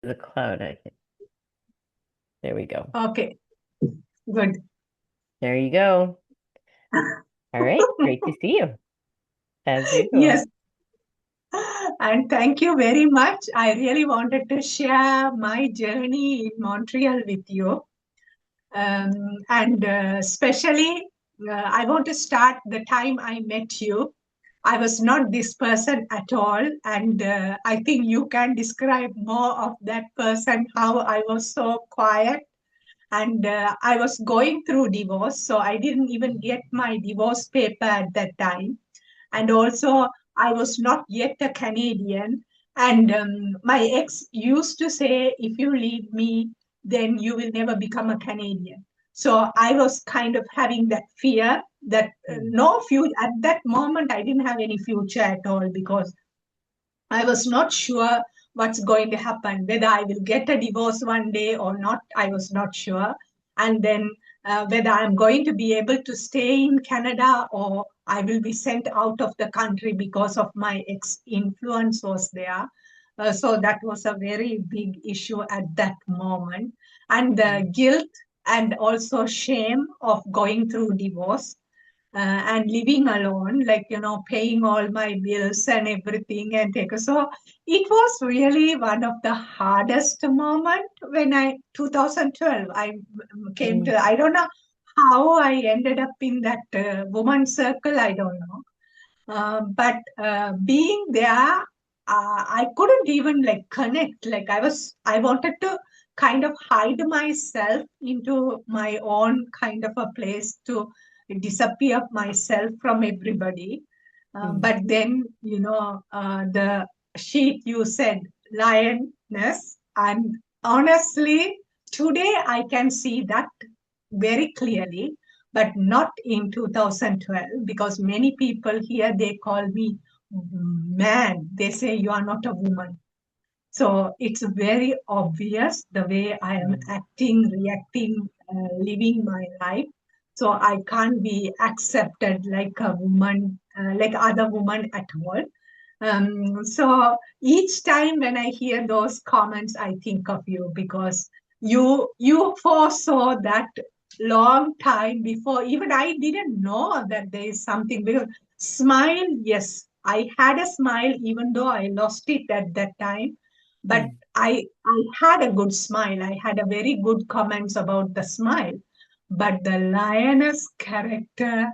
the cloud, I think. There we go. Okay, good. There you go. All right. Great to see you, as usual. Yes, and thank you very much. I really wanted to share my journey in Montreal with you. Um, and especially, I want to start the time I met you. I was not this person at all. And I think you can describe more of that person, how I was so quiet. And I was going through divorce. So I didn't even get my divorce paper at that time. And also, I was not yet a Canadian. And my ex used to say, if you leave me, then you will never become a Canadian. So I was kind of having that fear that Mm, no future at that moment. I didn't have any future at all because I was not sure what's going to happen, whether I will get a divorce one day or not. I was not sure. And then whether I'm going to be able to stay in Canada or I will be sent out of the country because of my ex influence was there. So that was a very big issue at that moment. And mm, the guilt and also shame of going through divorce and living alone, like, paying all my bills and everything and take. So it was really one of the hardest moment when 2012, I came mm, to, I don't know how I ended up in that woman's circle, I don't know. But being there, I couldn't even like connect. Like I wanted to kind of hide myself into my own kind of a place to disappear myself from everybody. mm, But then, the sheet you said, lioness, and honestly, today I can see that very clearly, but not in 2012 because many people here they call me man. They say you are not a woman. So it's very obvious the way I am mm, acting, reacting, living my life. So I can't be accepted like a woman, like other woman at all. So each time when I hear those comments, I think of you because you foresaw that long time before even I didn't know that there is something because smile, yes, I had a smile even though I lost it at that time, but mm. I had a good smile. I had a very good comments about the smile, but the lioness character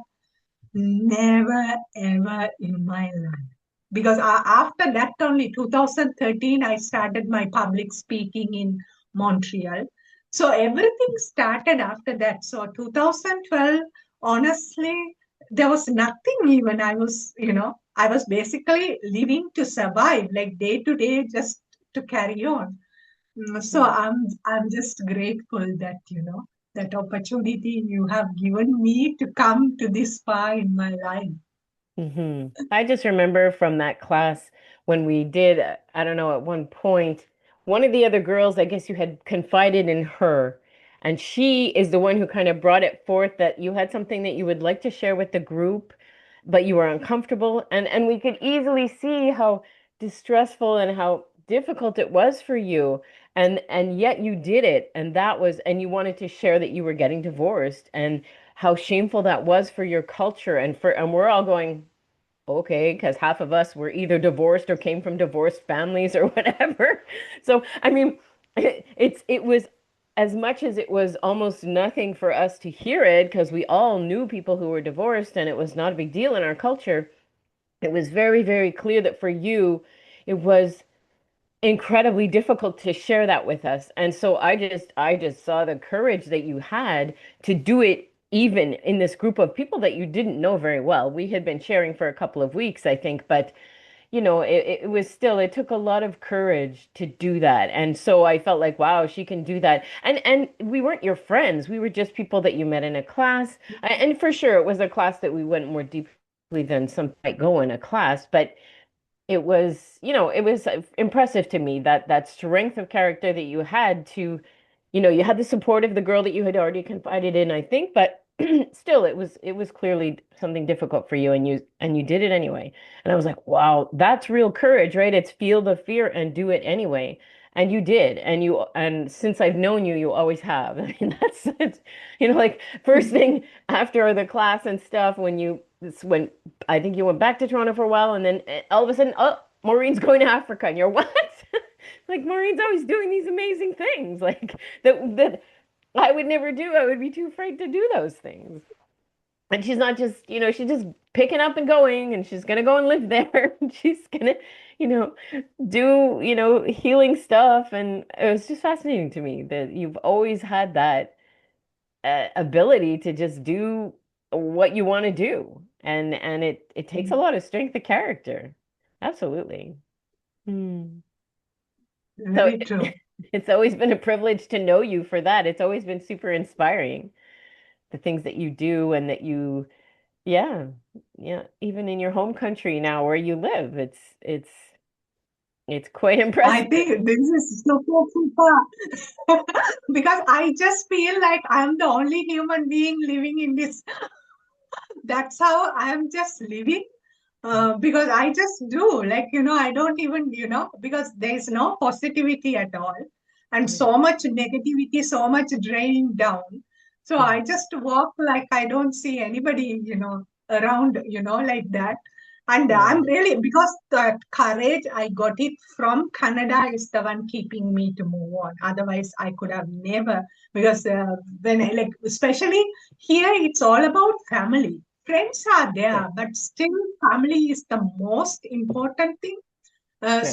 never ever in my life because after that only 2013 I started my public speaking in Montreal. So everything started after that. So 2012, honestly, there was nothing even. I was basically living to survive, like day to day, just to carry on. So Mm. I'm just grateful that that opportunity you have given me to come to this far in my life. I just remember from that class when we did, I don't know, at one point, one of the other girls, I guess you had confided in her, and she is the one who kind of brought it forth that you had something that you would like to share with the group, but you were uncomfortable. And we could easily see how distressful and how difficult it was for you. And yet you did it, and that was, and you wanted to share that you were getting divorced and how shameful that was for your culture and we're all going okay, because half of us were either divorced or came from divorced families or whatever. So, I mean, it was as much as it was almost nothing for us to hear it because we all knew people who were divorced and it was not a big deal in our culture. It was very, very clear that for you, it was incredibly difficult to share that with us. And so I just saw the courage that you had to do it even in this group of people that you didn't know very well. We had been sharing for a couple of weeks, I think, but it was still, it took a lot of courage to do that. And so I felt like, wow, she can do that. And we weren't your friends. We were just people that you met in a class. And for sure, it was a class that we went more deeply than some might go in a class, but it was, it was impressive to me that that strength of character that you had to, you had the support of the girl that you had already confided in, I think, but still it was clearly something difficult for you and you did it anyway. And I was like, wow, that's real courage, right? It's feel the fear and do it anyway. And you did, and since I've known you, you always have. I mean, that's it. Like first thing after the class and stuff, it's when I think you went back to Toronto for a while, and then all of a sudden, oh, Maureen's going to Africa, and you're what? Like Maureen's always doing these amazing things, like that I would never do. I would be too afraid to do those things. And she's not just, she's just picking up and going, and she's gonna go and live there, and she's gonna, you know, do, healing stuff. And it was just fascinating to me that you've always had that ability to just do what you want to do. And it takes a lot of strength of character. Absolutely. Hmm. So Very true. it's always been a privilege to know you for that. It's always been super inspiring, the things that you do and that you, yeah, yeah, even in your home country now where you live, it's quite I impressive. think this is super, super because I just feel like I'm the only human being living in this. That's how I'm just living. Because I just do, like, I don't even, because there's no positivity at all, and Mm, so much negativity, so much draining down. So mm, I just walk like I don't see anybody, around, like that. And I'm mm, really, because that courage, I got it from Canada, is the one keeping me to move on. Otherwise, I could have never, because when I, like, especially here, it's all about family. Friends are right, there, but still, family is the most important thing. right,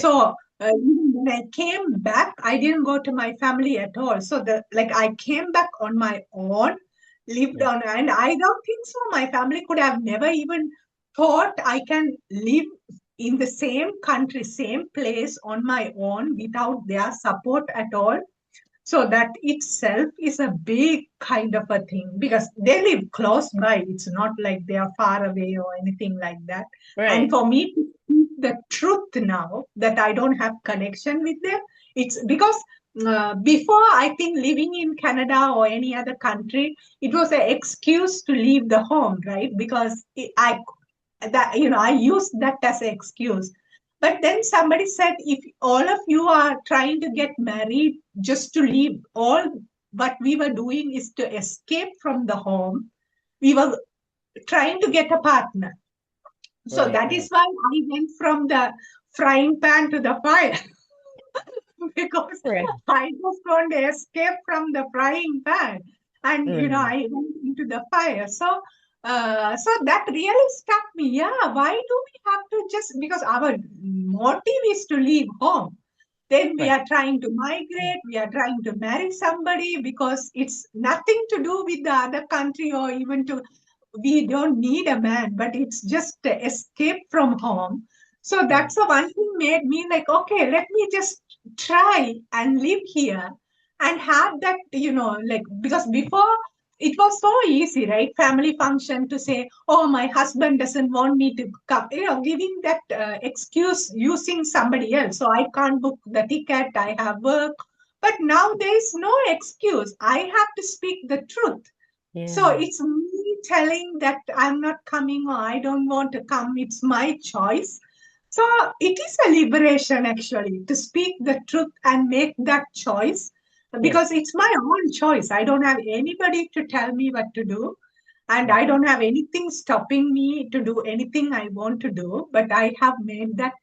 Even when I came back, I didn't go to my family at all. So I came back on my own, lived yeah, on, and I don't think so. My family could have never even thought I can live in the same country, same place on my own without their support at all. So that itself is a big kind of a thing because they live close by. It's not like they are far away or anything like that. And right, for me to speak the truth now that I don't have connection with them, it's because before I think living in Canada or any other country, it was an excuse to leave the home, right? Because I used that as an excuse. But then somebody said, if all of you are trying to get married just to leave, all what we were doing is to escape from the home. We were trying to get a partner. So right, that is right, why I went from the frying pan to the fire. Because right, I just want to escape from the frying pan. And right, I went into the fire. So that really struck me. Yeah, why do we have to just because our motive is to leave home? Then we right, are trying to migrate, we are trying to marry somebody because it's nothing to do with the other country or even to we don't need a man, but it's just to escape from home. So right, that's the one thing made me like, okay, let me just try and live here and have that, like because before it was so easy, right? Family function to say, oh, my husband doesn't want me to come, giving that excuse using somebody else. So I can't book the ticket, I have work. But now there is no excuse. I have to speak the truth. So yeah, it's me telling that I'm not coming or I don't want to come. It's my choice. So it is a liberation actually to speak the truth and make that choice yeah, because it's my own choice. I don't have anybody to tell me what to do, and right. I don't have anything stopping me to do anything I want to do. But I have made that,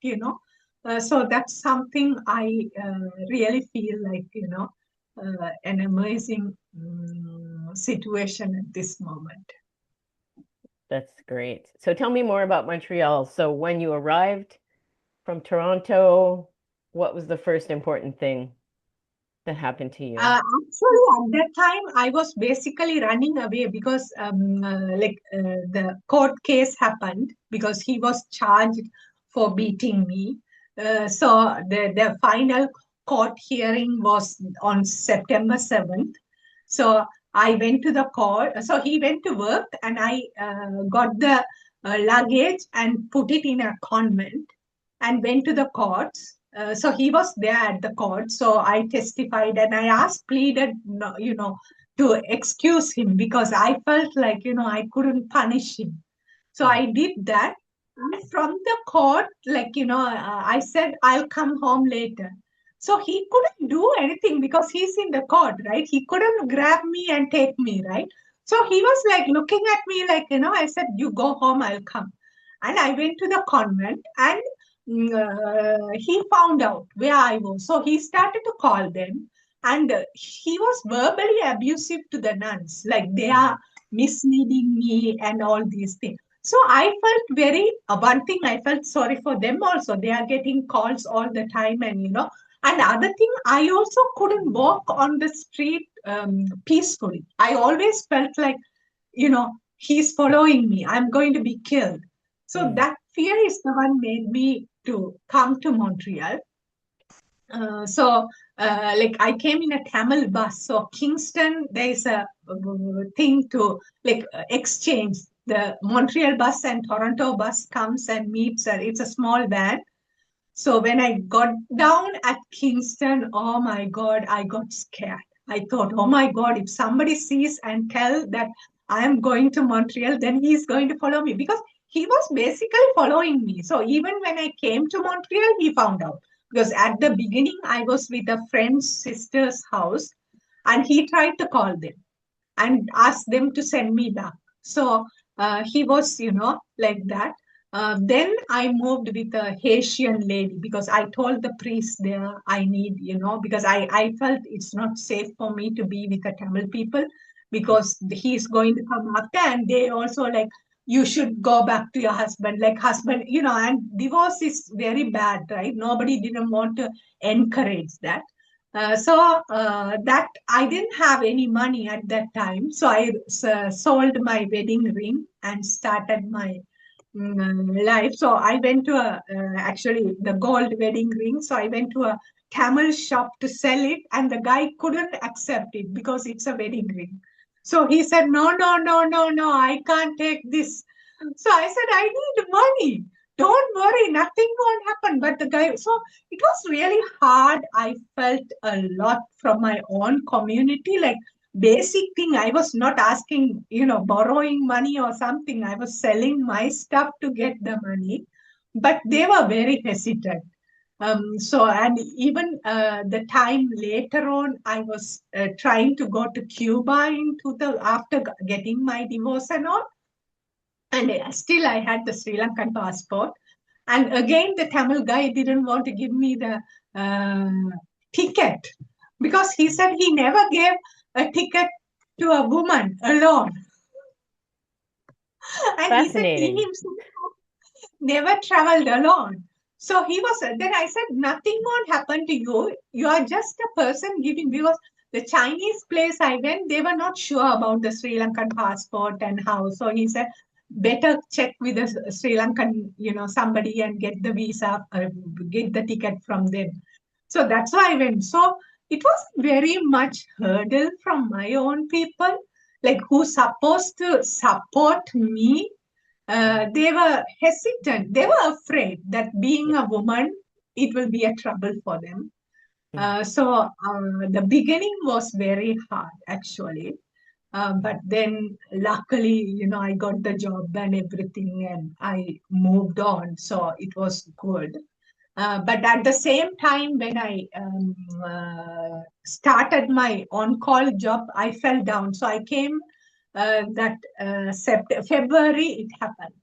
so that's something I really feel like, an amazing situation at this moment. That's great. So tell me more about Montreal. So when you arrived from Toronto, what was the first important thing that happened to you? Actually, at that time, I was basically running away because, the court case happened because he was charged for beating me. So the final court hearing was on September 7th. So I went to the court. So he went to work, and I got the luggage and put it in a convent and went to the courts. So he was there at the court. So I testified and I asked, pleaded, to excuse him because I felt like, I couldn't punish him. So Right. I did that. And from the court, I said, I'll come home later. So he couldn't do anything because he's in the court, right? He couldn't grab me and take me, right? So he was like looking at me like, I said, you go home, I'll come. And I went to the convent and he found out where I was. So he started to call them and he was verbally abusive to the nuns, like they Mm. are misleading me and all these things. So I felt very, one thing I felt sorry for them also. They are getting calls all the time and, and other thing, I also couldn't walk on the street peacefully. I always felt like, he's following me. I'm going to be killed. So Mm. that fear is the one made me to come to Montreal. Like I came in a Tamil bus. So Kingston, there is a thing to like exchange. The Montreal bus and Toronto bus comes and meets. It's a small van, so when I got down at Kingston, oh my God, I got scared. I thought, oh my God, if somebody sees and tell that I am going to Montreal, then he's going to follow me because he was basically following me. So even when I came to Montreal, he found out because at the beginning I was with a friend's sister's house and he tried to call them and ask them to send me back. So he was, like that. Then I moved with a Haitian lady because I told the priest there I need, because I felt it's not safe for me to be with the Tamil people because he's going to come after and they also like, you should go back to your husband, like husband, and divorce is very bad, right? Nobody didn't want to encourage that. That I didn't have any money at that time, so I sold my wedding ring and started my life. So I went to actually the gold wedding ring. So I went to a camel shop to sell it, and the guy couldn't accept it because it's a wedding ring. So he said, no, no, no, no, no, I can't take this. So I said, I need money. Don't worry, nothing won't happen. But the guy, so it was really hard. I felt a lot from my own community, like basic thing. I was not asking, borrowing money or something. I was selling my stuff to get the money, but they were very hesitant. And even the time later on, I was trying to go to Cuba into the after getting my divorce and all, and still I had the Sri Lankan passport. And again, the Tamil guy didn't want to give me the ticket because he said he never gave a ticket to a woman alone. And he said he Fascinating. himself never traveled alone. So he was, then I said, nothing won't happen to you. You are just a person giving, because the Chinese place I went, they were not sure about the Sri Lankan passport and how. So he said, better check with the Sri Lankan, somebody and get the visa, get the ticket from them. So that's why I went. So it was very much hurdle from my own people, like who's supposed to support me. They were hesitant. They were afraid that being a woman, it will be a trouble for them. The beginning was very hard, actually. But then, luckily, I got the job and everything, and I moved on. So it was good. But at the same time, when I started my on-call job, I fell down. So I came that February, it happened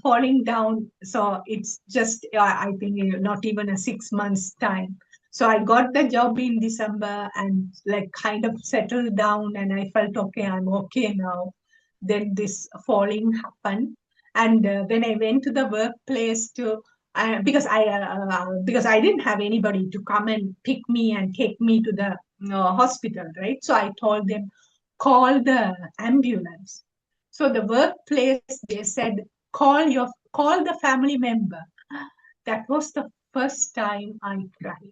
falling down. So it's just, I think, not even a 6 months time. So I got the job in December and like kind of settled down and I felt, okay, I'm okay now. Then this falling happened. And when I went to the workplace to, because I didn't have anybody to come and pick me and take me to the hospital, right? So I told them, call the ambulance. So the workplace, they said, call the family member. That was the first time I cried.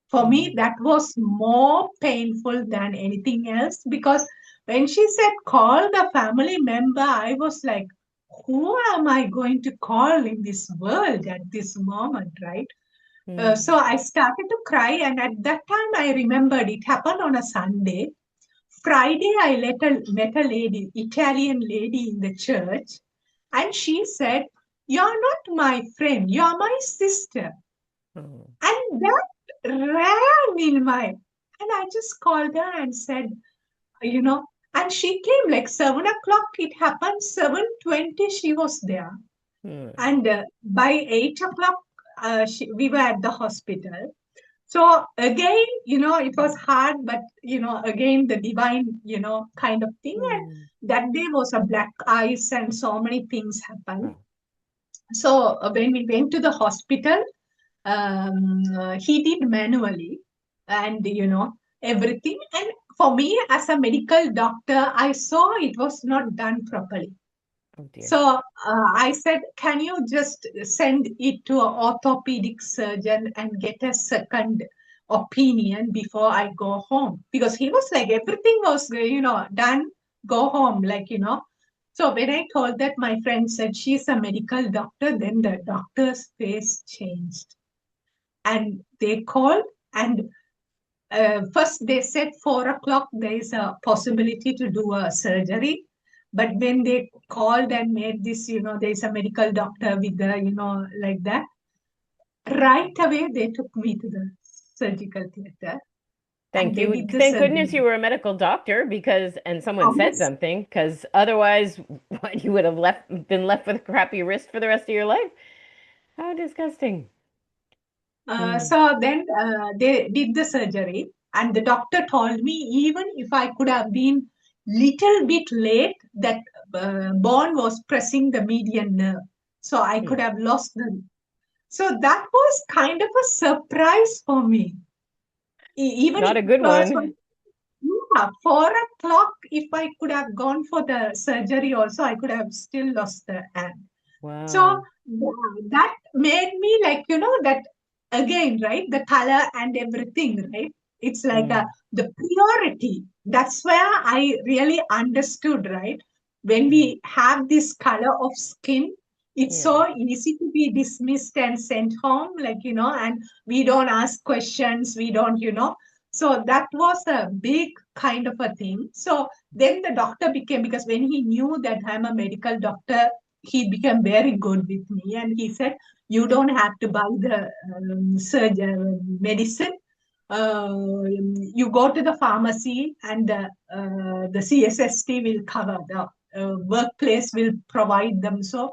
For me, Mm. that was more painful than anything else because when she said call the family member, I was like, who am I going to call in this world at this moment, right? Mm. So I started to cry, and at that time I remembered it happened on a Sunday. Friday, met a lady, Italian lady in the church, and she said, you're not my friend, you're my sister. Oh. And that ran in my, and I just called her and said, you know, and she came like 7 o'clock. It happened 7:20. She was there, Hmm. and by 8 o'clock, we were at the hospital. So again, it was hard, but again the divine, kind of thing. And Hmm. that day was a black ice, and so many things happened. Oh, So when we went to the hospital, he did manually, and everything. And for me, as a medical doctor, I saw it was not done properly. oh dear. So I said, can you just send it to an orthopedic surgeon and get a second opinion before I go home? Because he was like, everything was, done, go home, like. So when I told that, my friend said, she's a medical doctor, then the doctor's face changed. And they called, and first they said 4 o'clock there is a possibility to do a surgery. But when they called and made this, there is a medical doctor with the, like that, right away they took me to the surgical theater and Thank they you. did the Thank goodness surgery. you were a medical doctor because, and someone said Obvious. something, because otherwise, what, you would have been left with a crappy wrist for the rest of your life. How disgusting. Hmm. So then they did the surgery, and the doctor told me even if I could have been little bit late, that bone was pressing the median nerve, so I could Hmm. have lost the. So that was kind of a surprise for me. Even Not if a it good was for, one. yeah, 4 o'clock, if I could have gone for the surgery also, I could have still lost the hand. So Wow. that made me like, that again, right? The color and everything, right? It's like Hmm. the purity. That's where I really understood, right? When Hmm. we have this color of skin, it's Yeah. so easy to be dismissed and sent home, like, and we don't ask questions, we don't, So that was a big kind of a thing. So then the doctor became, because when he knew that I'm a medical doctor, he became very good with me, and he said, you don't have to buy the surgery medicine. You go to the pharmacy, and the CSST will cover, the workplace will provide them. So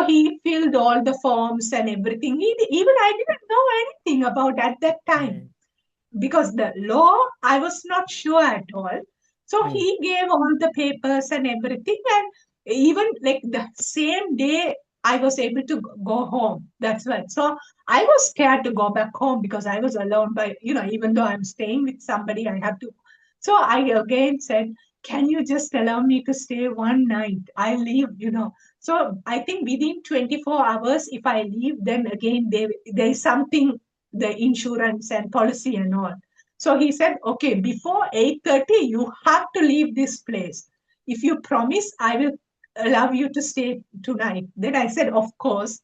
he filled all the forms and everything. Even I didn't know anything about at that Yeah. time, because the law I was not sure at all. So Hmm. he gave all the papers and everything, and even like the same day I was able to go home. That's right. So I was scared to go back home because I was alone. By even though I'm staying with somebody, I have to. So I again said, "Can you just allow me to stay one night? I leave." So I think within 24 hours, if I leave, then again there is something, the insurance and policy and all. So he said, okay, before 8:30, you have to leave this place. If you promise, I will allow you to stay tonight. Then I said, of course.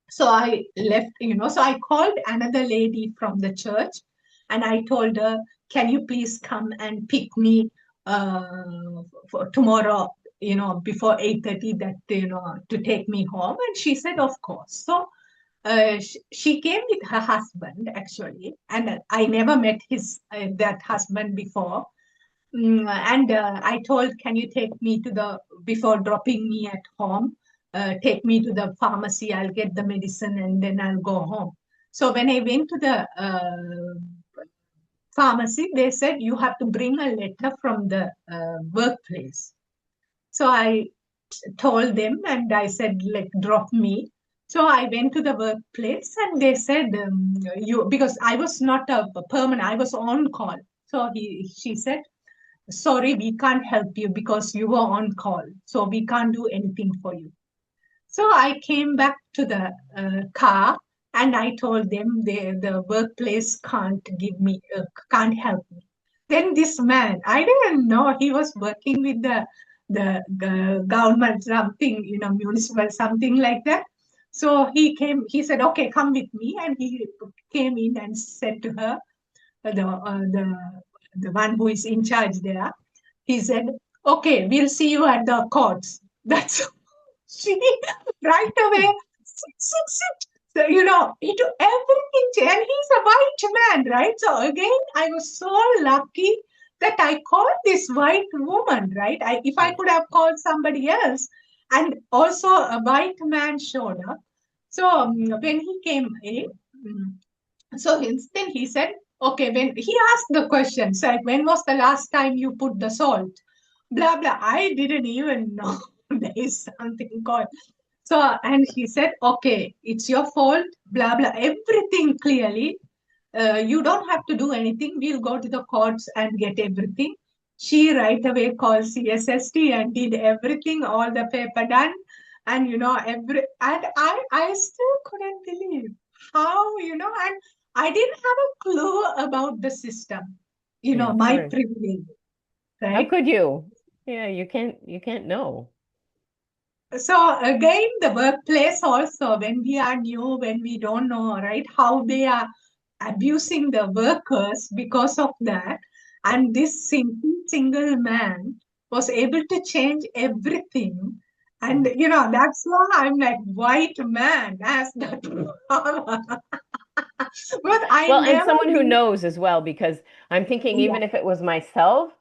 So I left. So I called another lady from the church, and I told her, can you please come and pick me for tomorrow, before 8:30, that, to take me home. And she said, of course. So she came with her husband actually, and I never met his that husband before. And I told, can you take me to the before dropping me at home? Take me to the pharmacy. I'll get the medicine and then I'll go home. So when I went to the pharmacy, they said you have to bring a letter from the workplace. So I told them, and I said, like, drop me. So I went to the workplace, and they said, you, because I was not a permanent, I was on call. So she said, sorry, we can't help you because you were on call. So we can't do anything for you. So I came back to the car, and I told them the workplace can't help me. Then this man, I didn't know he was working with the government, something, municipal, something like that. So he said, okay, come with me. And he came in and said to her, the one who is in charge there, he said, okay, we'll see you at the courts. That's she right away. Sit, sit, sit. So, everything, and he's a white man, right? So again, I was so lucky that I called this white woman, right? If I Yeah. could have called somebody else, and also a white man showed up. So when he came in, mm, so then he said, okay, when he asked the question, said, when was the last time you put the salt? Blah, blah. I didn't even know there is something called. So, and he said, okay, it's your fault, blah, blah, everything clearly. You don't have to do anything. We'll go to the courts and get everything. She right away called CSST and did everything, all the paper done. And, and I still couldn't believe how, and I didn't have a clue about the system, Yeah, of my course. privilege, How right? could you? Yeah, you can't know. So again, the workplace also, when we are new, when we don't know, right, how they are abusing the workers because of that. And this single man was able to change everything. And, Yeah. that's why I'm like, white man has that power. But I Well, and never someone who knew. knows as well, because I'm thinking Yeah. even if it was myself,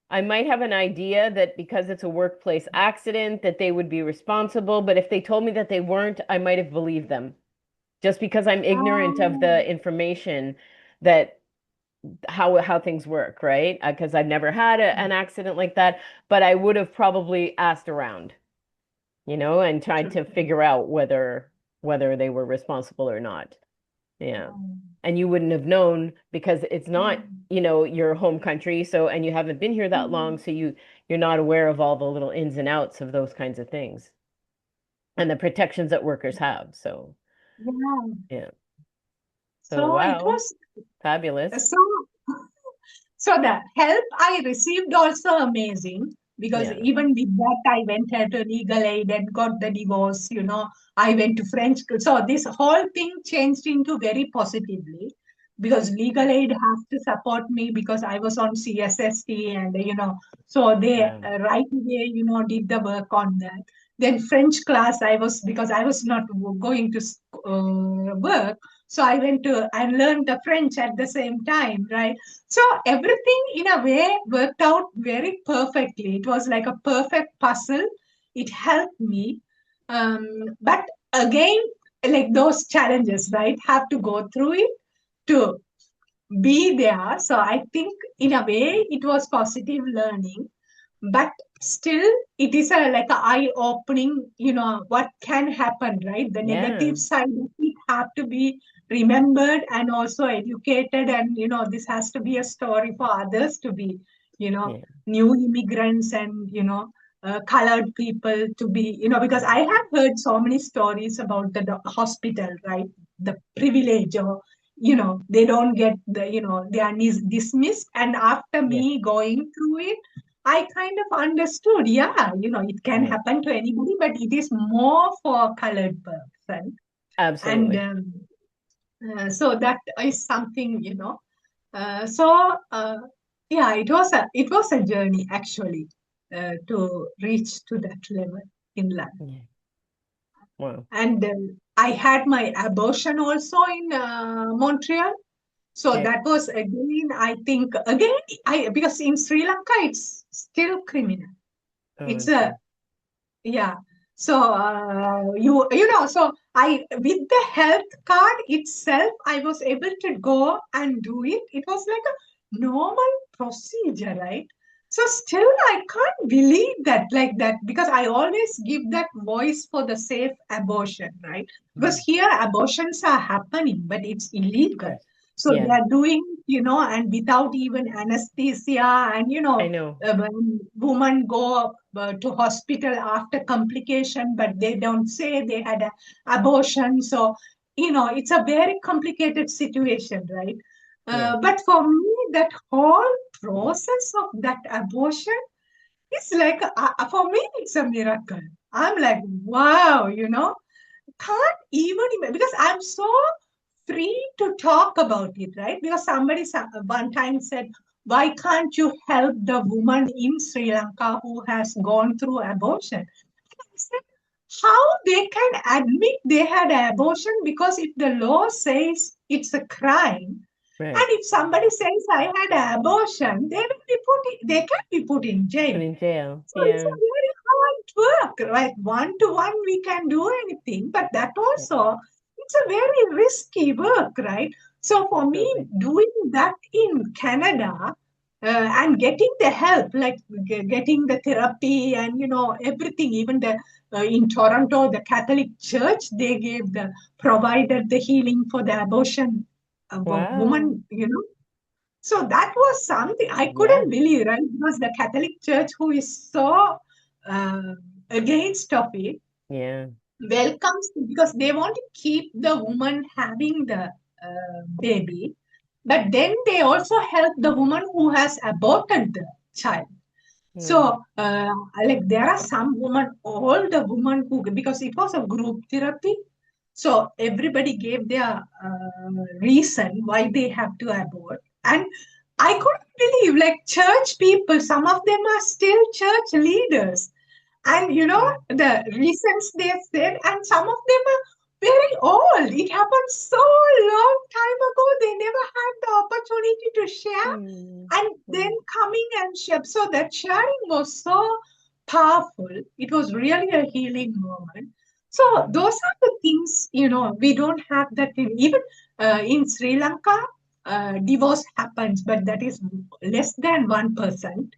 I might have an idea that because it's a workplace accident that they would be responsible, but if they told me that they weren't, I might have believed them just because I'm ignorant of the Um, information that how things work, right? Because I've never had an accident like that, but I would have probably asked around, and tried to figure out whether they were responsible or not. Yeah. And you wouldn't have known because it's not, your home country, so and you haven't been here that long, so you're not aware of all the little ins and outs of those kinds of things and the protections that workers have. So, yeah. yeah. So, So it wow, was fabulous. so. So the help I received also amazing because Yeah. even with that I went to legal aid and got the divorce. I went to French school. So this whole thing changed into very positively because legal aid has to support me because I was on CSST and so they Yeah. right away did the work on that. Then French class I was because I was not going to work, so I went to and learned the French at the same time, right? So everything in a way worked out very perfectly. It was like a perfect puzzle. It helped me. But again, like those challenges, right? Have to go through it to be there. So I think in a way it was positive learning, but still it is like a eye opening, what can happen, right? The Yeah. negative side of it have to be remembered and also educated, and this has to be a story for others to be, you know Yeah. new immigrants and colored people to be, because I have heard so many stories about the hospital, right? The privilege, or they don't get the, they are dismissed, and after Yeah. me going through it, I kind of understood, yeah, it can Yeah. happen to anybody, but it is more for colored person. And Absolutely. so that is something, so yeah, it was a journey actually to reach to that level in life. Yeah. Wow. And I had my abortion also in Montreal. So Yeah. that was again, I think, again, I because in Sri Lanka it's still criminal. Oh, I It's a see. Yeah. So so I with the health card itself, I was able to go and do it. It was like a normal procedure, right? So still I can't believe that like that because I always give that voice for the safe abortion, right? Because Mhm. here abortions are happening, but it's Of illegal. course. So they Yeah. are doing, and without even anesthesia, and I know. when women go to hospital after complication, but they don't say they had an abortion. So, it's a very complicated situation, right? Yeah. But for me, that whole process of that abortion is like, for me, it's a miracle. I'm like, wow, can't even because I'm so free to talk about it, right? Because somebody one time said, why can't you help the woman in Sri Lanka who has gone through abortion? I said, how they can admit they had an abortion, because if the law says it's a crime, and Right. if somebody says I had an abortion, they can be put in Put jail. in jail. So it's a Yeah. very hard work, right? One to one, we can do anything, but that Yeah. also, it's a very risky work, right? So for me, Absolutely. doing that in Canada, and getting the help, like getting the therapy and everything, even the in Toronto, the Catholic Church, they gave the provided the healing for the abortion Wow. woman, so that was something I Yeah. couldn't believe, right? Because the Catholic Church, who is so uh, against of it, Yeah. welcomes, because they want to keep the woman having the baby, but then they also help the woman who has aborted the child. Mm. So, like there are some women, all the women who, because it was a group therapy, so everybody gave their reason why they have to abort. And I couldn't believe, like church people, some of them are still church leaders. And Mm. the reasons they said, and some of them are very old. It happened so long time ago. They never had the opportunity to share, Mm. and then Mm. coming and share. So that sharing was so powerful. It was really a healing moment. So Mm. those are the things, we don't have that in, even in Sri Lanka, divorce happens, but that is less than 1%.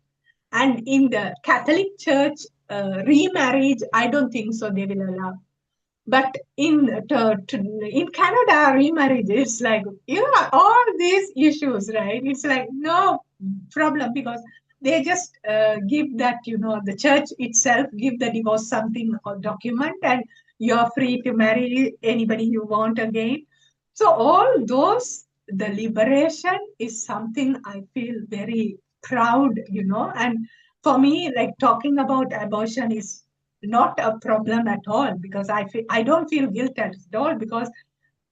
And in the Catholic Church, remarriage, I don't think so they will allow. But in Canada, remarriage is like, all these issues, right? It's like no problem, because they just give that, the church itself give the divorce something or document, and you're free to marry anybody you want again. So all those, the liberation is something I feel very proud, and for me, like talking about abortion is not a problem at all, because I don't feel guilt at all, because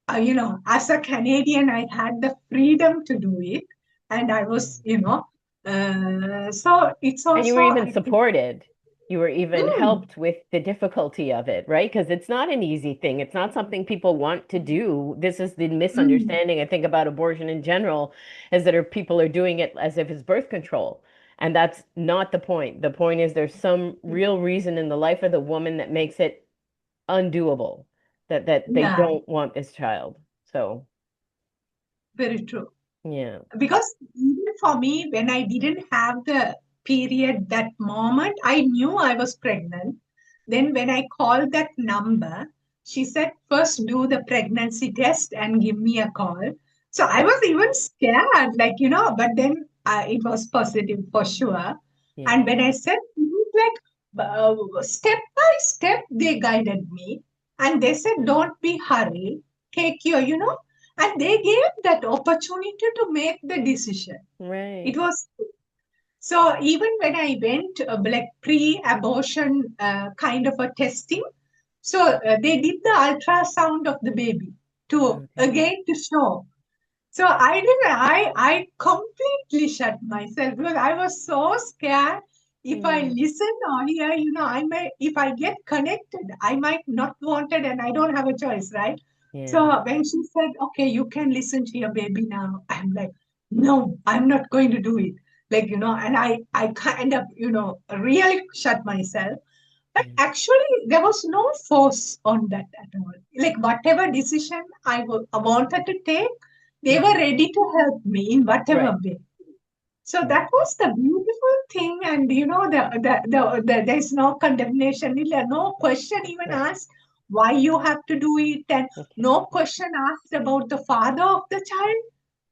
as a Canadian, I had the freedom to do it, and I was, Mm. so it's And you also, were even I think, supported. You were even mm, helped with the difficulty of it, right? Because it's not an easy thing. It's not something people want to do. This is the mm, misunderstanding, I think, about abortion in general, is that people are doing it as if it's birth control. And that's not the point. The point is there's some real reason in the life of the woman that makes it undoable, that they yeah, don't want this child. So, very true. yeah. Because even for me, when I didn't have the period that moment, I knew I was pregnant. Then when I called that number, she said, first do the pregnancy test and give me a call. So I was even scared, like, but then it was positive for sure. Yeah. And when I said, like, step by step, they guided me. And they said, don't be hurry, take your, and they gave that opportunity to make the decision. It Right. was, so even when I went like pre-abortion kind of a testing, so they did the ultrasound of the baby to Okay. again to show. So I completely shut myself, because I was so scared. If I Mm. listen or hear, I might, if I get connected, I might not want it, and I don't have a choice, right? Yeah. So when she said, okay, you can listen to your baby now, I'm like, no, I'm not going to do it. Like, and I kind of, really shut myself. But Yeah. actually, there was no force on that at all. Like, whatever decision I wanted to take, they were Mhm. ready to help me in whatever Right. way. So Right. that was the beautiful thing, and there's no condemnation, no question even Right. asked why you have to do it, and Okay. no question asked about the father of the child.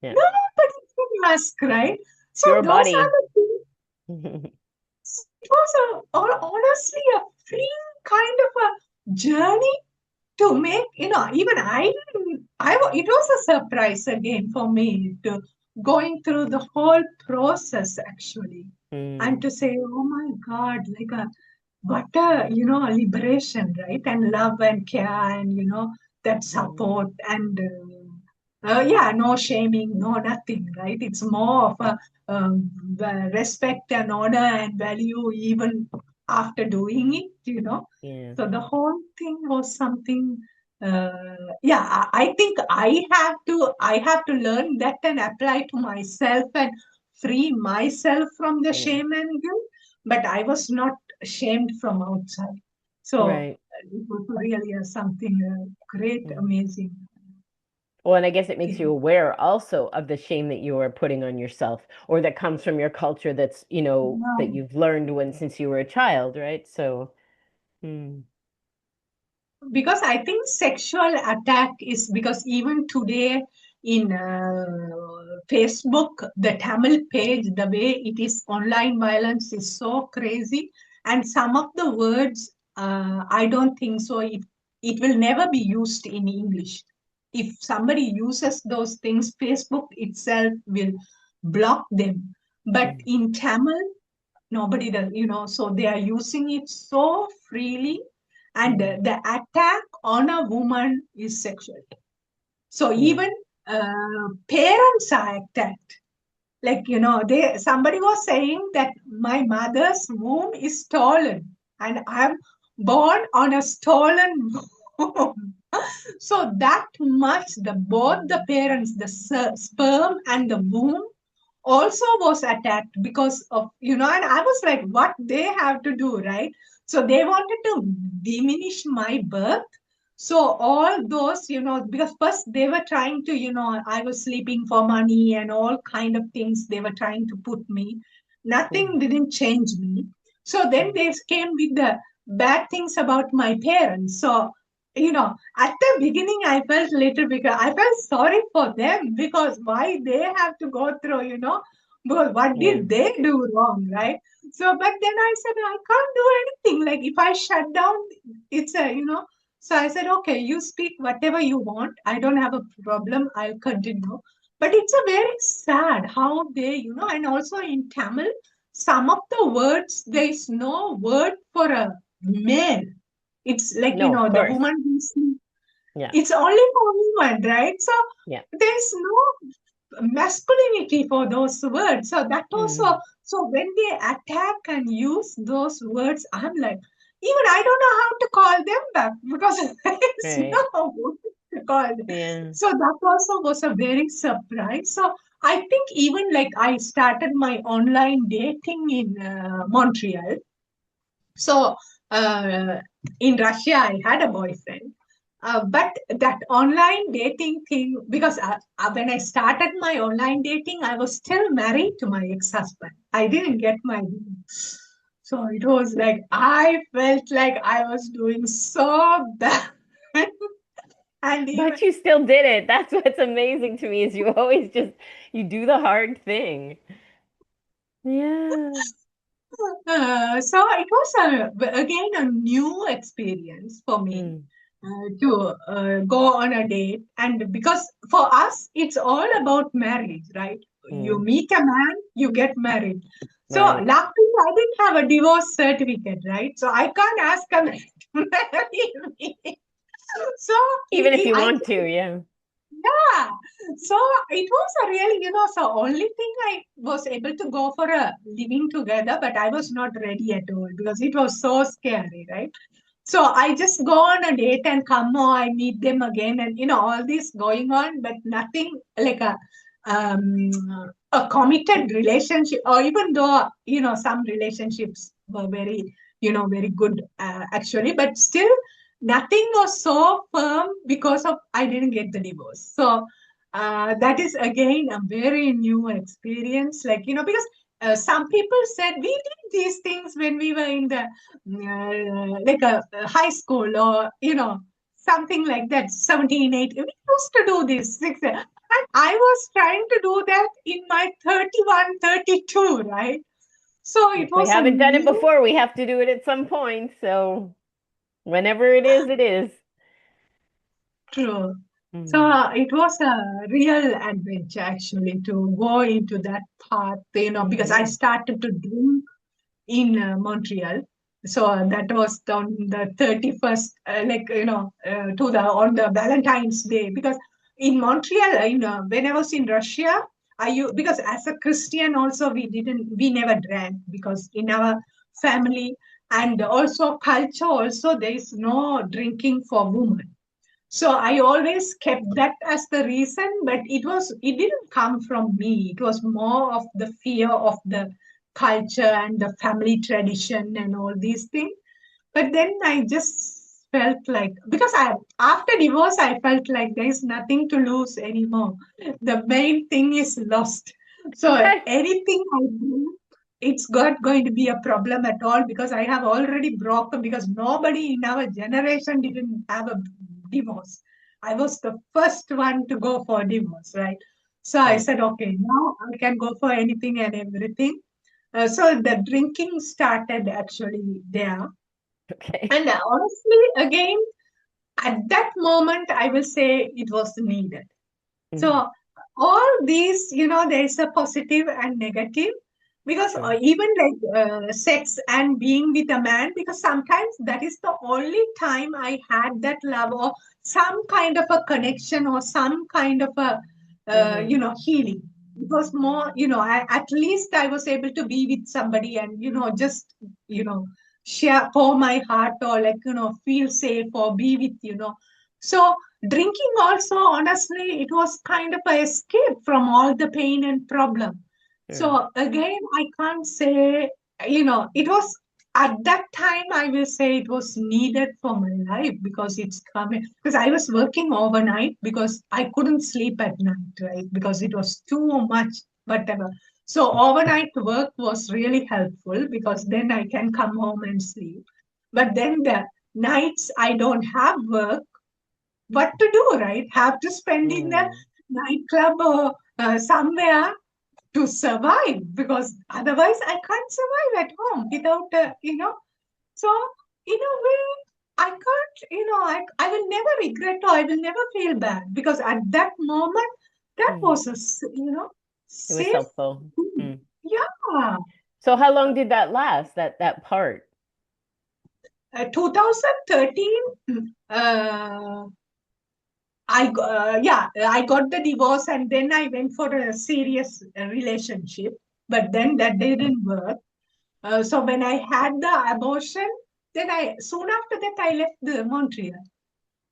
Yeah. Nobody can ask, right? It's So your those are body. the things. It was honestly a free kind of a journey to make, even I didn't, it was a surprise again for me to going through the whole process actually, and Mm. to say, oh my God, like what a, a liberation, right? And love and care, and, that Mm. support, and yeah, no shaming, no nothing, right? It's more of a respect and honor and value, even. after doing it. Yeah. So the whole thing was something, yeah, I think I have to learn that and apply to myself and free myself from the Yeah. shame and guilt. But I was not shamed from outside. So Right. it was really something great, Mm. amazing Well, and I guess it makes you thing. aware also of the shame that you are putting on yourself or that comes from your culture that's, that Yeah. you've learned since you were a child, right? So, mm, Because I think sexual attack is because even today in Facebook, the Tamil page, the way it is, online violence is so crazy. And some of the words, I don't think so. It will never be used in English. If somebody uses those things, Facebook itself will block them. But mm, in Tamil, nobody does. So they are using it so freely, and mm, the attack on a woman is sexual. So yeah, even parents are attacked. Like, they somebody was saying that my mother's womb is stolen and I'm born on a stolen womb. So that much, the both the parents, the sperm and the womb, also was attacked because of. And I was like, what they have to do, right? So they wanted to diminish my birth. So all those, because first they were trying to, I was sleeping for money and all kind of things they were trying to put me. yeah, Nothing didn't change me. So then mm, they came with the bad things about my parents. So, at the beginning, I felt little because I felt sorry for them because why they have to go through, because what yeah, did they do wrong, right? So, but then I said, I can't do anything. Like, if I shut down, so I said, okay, you speak whatever you want. I don't have a problem. I'll continue. But it's a very sad how they, and also in Tamil, some of the words, there is no word for a male. It's like, no, of the course. woman who's, Yeah, it's only for women, right? So yeah, there's no masculinity for those words. So that also, mm, so when they attack and use those words, I'm like, even I don't know how to call them back because there's right. no word to call them. Yeah. So that also was a very surprise. So I think even like I started my online dating in Montreal. So in Russia, I had a boyfriend. But that online dating thing, because when I started my online dating, I was still married to my ex-husband. I didn't get my divorce. So it was like, I felt like I was doing so bad. And even But you still did it. That's what's amazing to me is you always you do the hard thing. Yeah. So it was again a new experience for me Mm, to go on a date. And because for us, it's all about marriage, right? You mm, meet a man, you get married. So right. luckily, I didn't have a divorce certificate, right? So I can't ask a man to marry me. So Even if you I want to, think, yeah. yeah. So it was a really, only thing I was able to go for a living together, but I was not ready at all because it was so scary, right? So I just go on a date and come or I meet them again and all this going on, but nothing like um a committed relationship. Or even though some relationships were very good actually, but still nothing was so firm because of I didn't get the divorce. So that is again a very new experience. Like because some people said we did these things when we were in the like a high school or something like that, 17, 18. We used to do this. And I was trying to do that in my 31, 32, right? So it If we was a haven't done it new before, we have to do it at some point. So whenever it is, it is. true. So Mm, it was a real adventure actually to go into that path, because I yeah. started to drink in Montreal. So that was on the 31st, to the on the Valentine's Day. Because in Montreal, when I was in Russia, because as a Christian also we never drank because in our family, and also culture also, there is no drinking for women. So I always kept that as the reason, but it didn't come from me. It was more of the fear of the culture and the family tradition and all these things. But then I just felt like, because I after divorce I felt like there is nothing to lose anymore. The main thing is lost. So anything I do, it's not going to be a problem at all, because I have already broken, because nobody in our generation didn't have a divorce. I was the first one to go for divorce, right? So I Right. said, okay, now I can go for anything and everything. So the drinking started actually there. Okay. And honestly, again, at that moment, I will say it was needed. Mm, So all these, there is a positive and negative, because sure. even like sex and being with a man, because sometimes that is the only time I had that love or some kind of a connection or some kind of a, Hmm. healing. It was more, at least I was able to be with somebody and, just, you know, share, pour my heart, or like, feel safe or be with, So drinking also, honestly, it was kind of a escape from all the pain and problem. Sure. So again, I can't say, it was at that time, I will say it was needed for my life, because it's coming, because I was working overnight because I couldn't sleep at night, right? Because it was too much, whatever. So overnight work was really helpful, because then I can come home and sleep. But then the nights I don't have work, what to do, right? Have to spend in a Mm, nightclub or somewhere to survive, because otherwise I can't survive at home without, So, in a way, I can't, I will never regret, or I will never feel bad, because at that moment, that mm. was a, It was safe helpful. thing. Mm. Yeah. So how long did that last, that part? 2013, I got the divorce, and then I went for a serious relationship, but then that didn't work. So when I had the abortion, then soon after that I left the Montreal.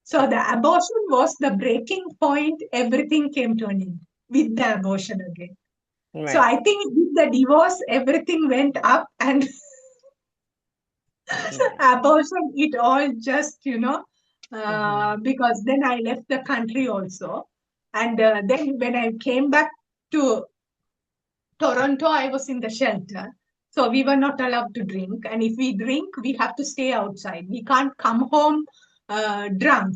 So Okay. the abortion was the breaking point. Everything came to an end with the abortion again. So Right. I think with the divorce, everything went up, and Right. abortion, it all just, Hmm. because then I left the country also. And then when I came back to Toronto, I was in the shelter. So we were not allowed to drink. And if we drink, we have to stay outside. We can't come home drunk.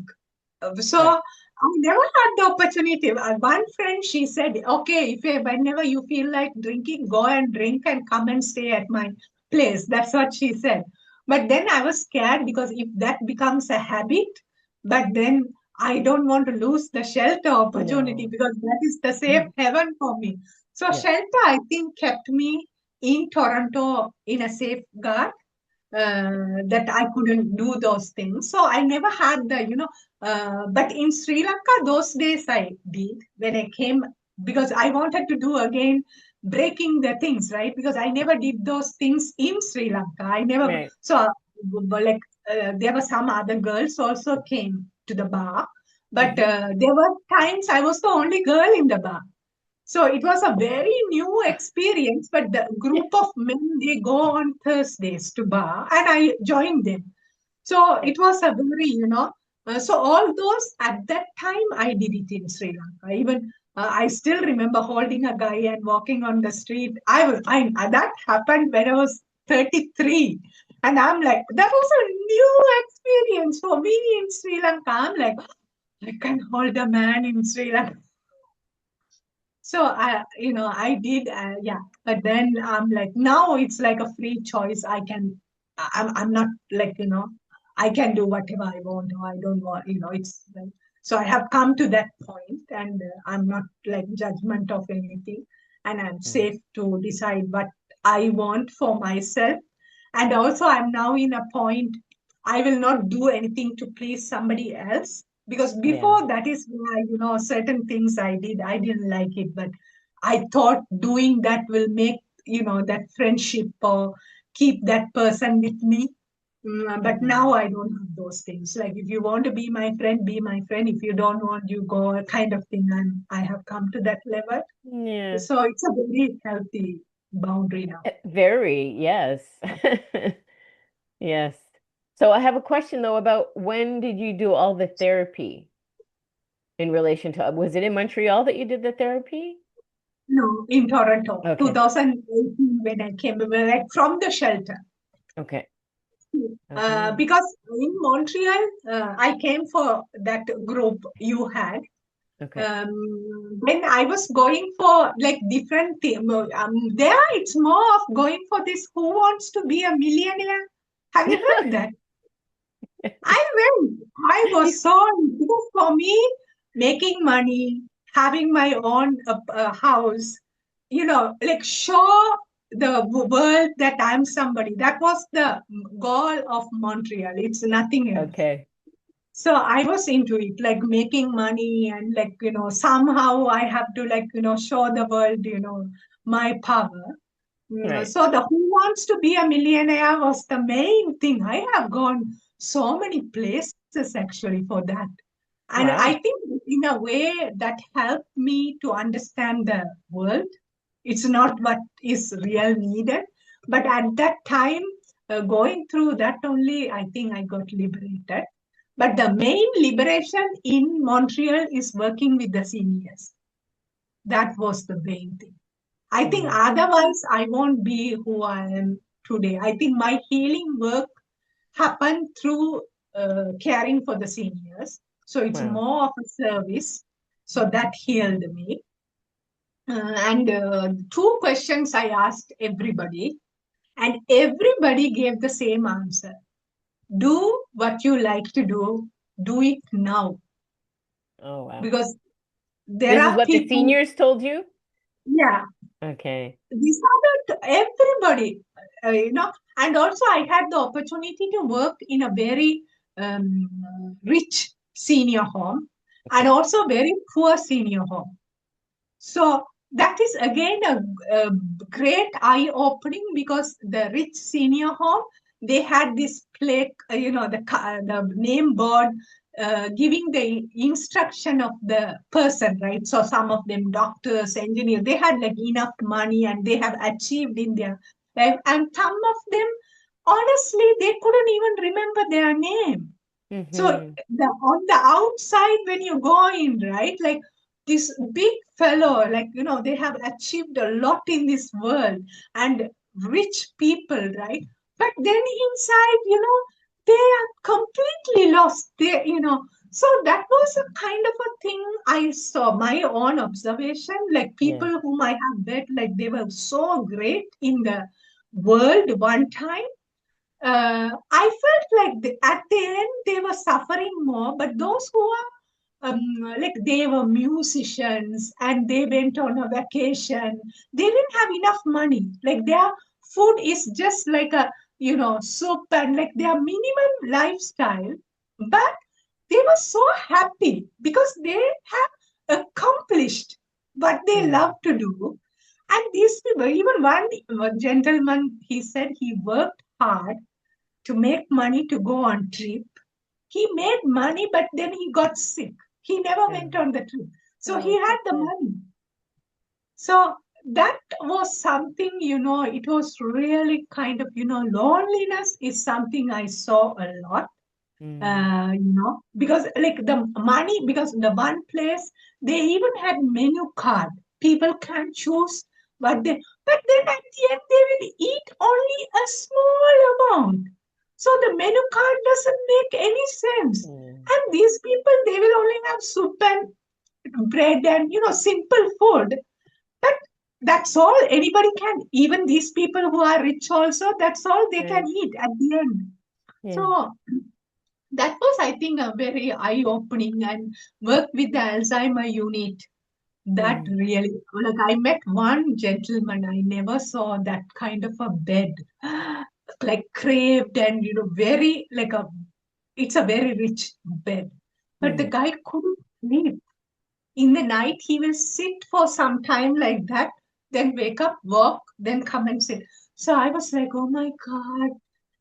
So Right. I never had the opportunity. One friend, she said, okay, whenever you feel like drinking, go and drink and come and stay at my place. That's what she said. But then I was scared, because if that becomes a habit, but then I don't want to lose the shelter opportunity, No. because that is the safe heaven for me. So Yeah. shelter, I think, kept me in Toronto in a safeguard, that I couldn't do those things. So I never had the, but in Sri Lanka, those days I did when I came, because I wanted to do again breaking the things, right? Because I never did those things in Sri Lanka. I never, Right. so like there were some other girls also came to the bar, but Hmm. there were times I was the only girl in the bar. So it was a very new experience, but the Yeah. group of men, they go on Thursdays to bar, and I joined them. So Okay. it was a very, so all those at that time I did it in Sri Lanka. Even I still remember holding a guy and walking on the street. That happened when I was 33. And I'm like, that was a new experience for me in Sri Lanka. I'm like, I can hold a man in Sri Lanka. So I did, yeah. But then I'm like, now it's like a free choice. I'm not like, I can do whatever I want, or I don't want, it's like, so I have come to that point, and I'm not like judgment of anything, and I'm Mm. safe to decide what I want for myself. And also, I'm now in a point, I will not do anything to please somebody else, because Yeah. before that is why, certain things I didn't like it, but I thought doing that will make, that friendship or keep that person with me. But now Hmm. I don't have those things. Like if you want to be my friend, be my friend. If you don't want, you go, kind of thing. And I have come to that level. Yeah. So it's a very healthy boundary now. Very, yes. Yes. So I have a question though about when did you do all the therapy in relation to, was it in Montreal that you did the therapy? No, in Toronto, Okay. 2018, when I came, like from the shelter. Okay. Okay. Because in Montreal, I came for that group you had. Okay. When I was going for like different thing, there it's more of going for this Who Wants to Be a Millionaire? Have you heard that? I went. I was so, because for me, making money, having my own house, like show the world that I'm somebody. That was the goal of Montreal. It's nothing else. Okay. So I was into it, like making money and like, somehow I have to like, show the world, my power. Right. So the Who Wants to Be a Millionaire was the main thing. I have gone so many places actually for that. And I Wow. think in a way that helped me to understand the world. It's not what is real needed. But at that time, going through that only, I think I got liberated. But the main liberation in Montreal is working with the seniors. That was the main thing. I think Mm. otherwise I won't be who I am today. I think my healing work happened through caring for the seniors. So it's Wow. more of a service. So that healed me. And two questions I asked everybody, and everybody gave the same answer. Do what you like to do it now. Oh, wow. Because there This is are what the people, seniors told you? yeah, Okay. these are everybody, and also I had the opportunity to work in a very rich senior home and Okay. also very poor senior home. So that is again a great eye opening because the rich senior home, they had this plaque, the name board giving the instruction of the person, right? So some of them doctors, engineers, they had like enough money and they have achieved in their life, and some of them, honestly, they couldn't even remember their name. So Mm-hmm. on the outside, when you go in, right, like this big fellow, like, they have achieved a lot in this world and rich people, right? But then inside, they are completely lost. So that was a kind of a thing I saw, my own observation, like Yeah. people whom I have met, like they were so great in the world one time. I felt like at the end they were suffering more, but those who are like they were musicians and they went on a vacation, they didn't have enough money. Like their food is just like a soup and like their minimum lifestyle, but they were so happy because they have accomplished what they love Mm. to do. And these people, even one gentleman, he said he worked hard to make money to go on trip. He made money, but then he got sick. He never went Oh, on the trip. So he oh, had so the sad. money. So that was something, it was really kind of, loneliness is something I saw a lot. Mm. Because like the money, because the one place they even had menu card. People can choose what they, but then at the end they will eat only a small amount. So the menu card doesn't make any sense. Mm. And these people, they will only have soup and bread and, simple food. But that's all anybody can. Even these people who are rich also, that's all they can Right. eat at the end. Yeah. So that was, I think, a very eye-opening, and work with the Alzheimer unit. That Mm. really, like, I met one gentleman, I never saw that kind of a bed, like craved and, very like it's a very rich bed. But the Mm. guy couldn't sleep. In the night, he will sit for some time like that, then wake up, walk, then come and sit. So I was like, oh my God,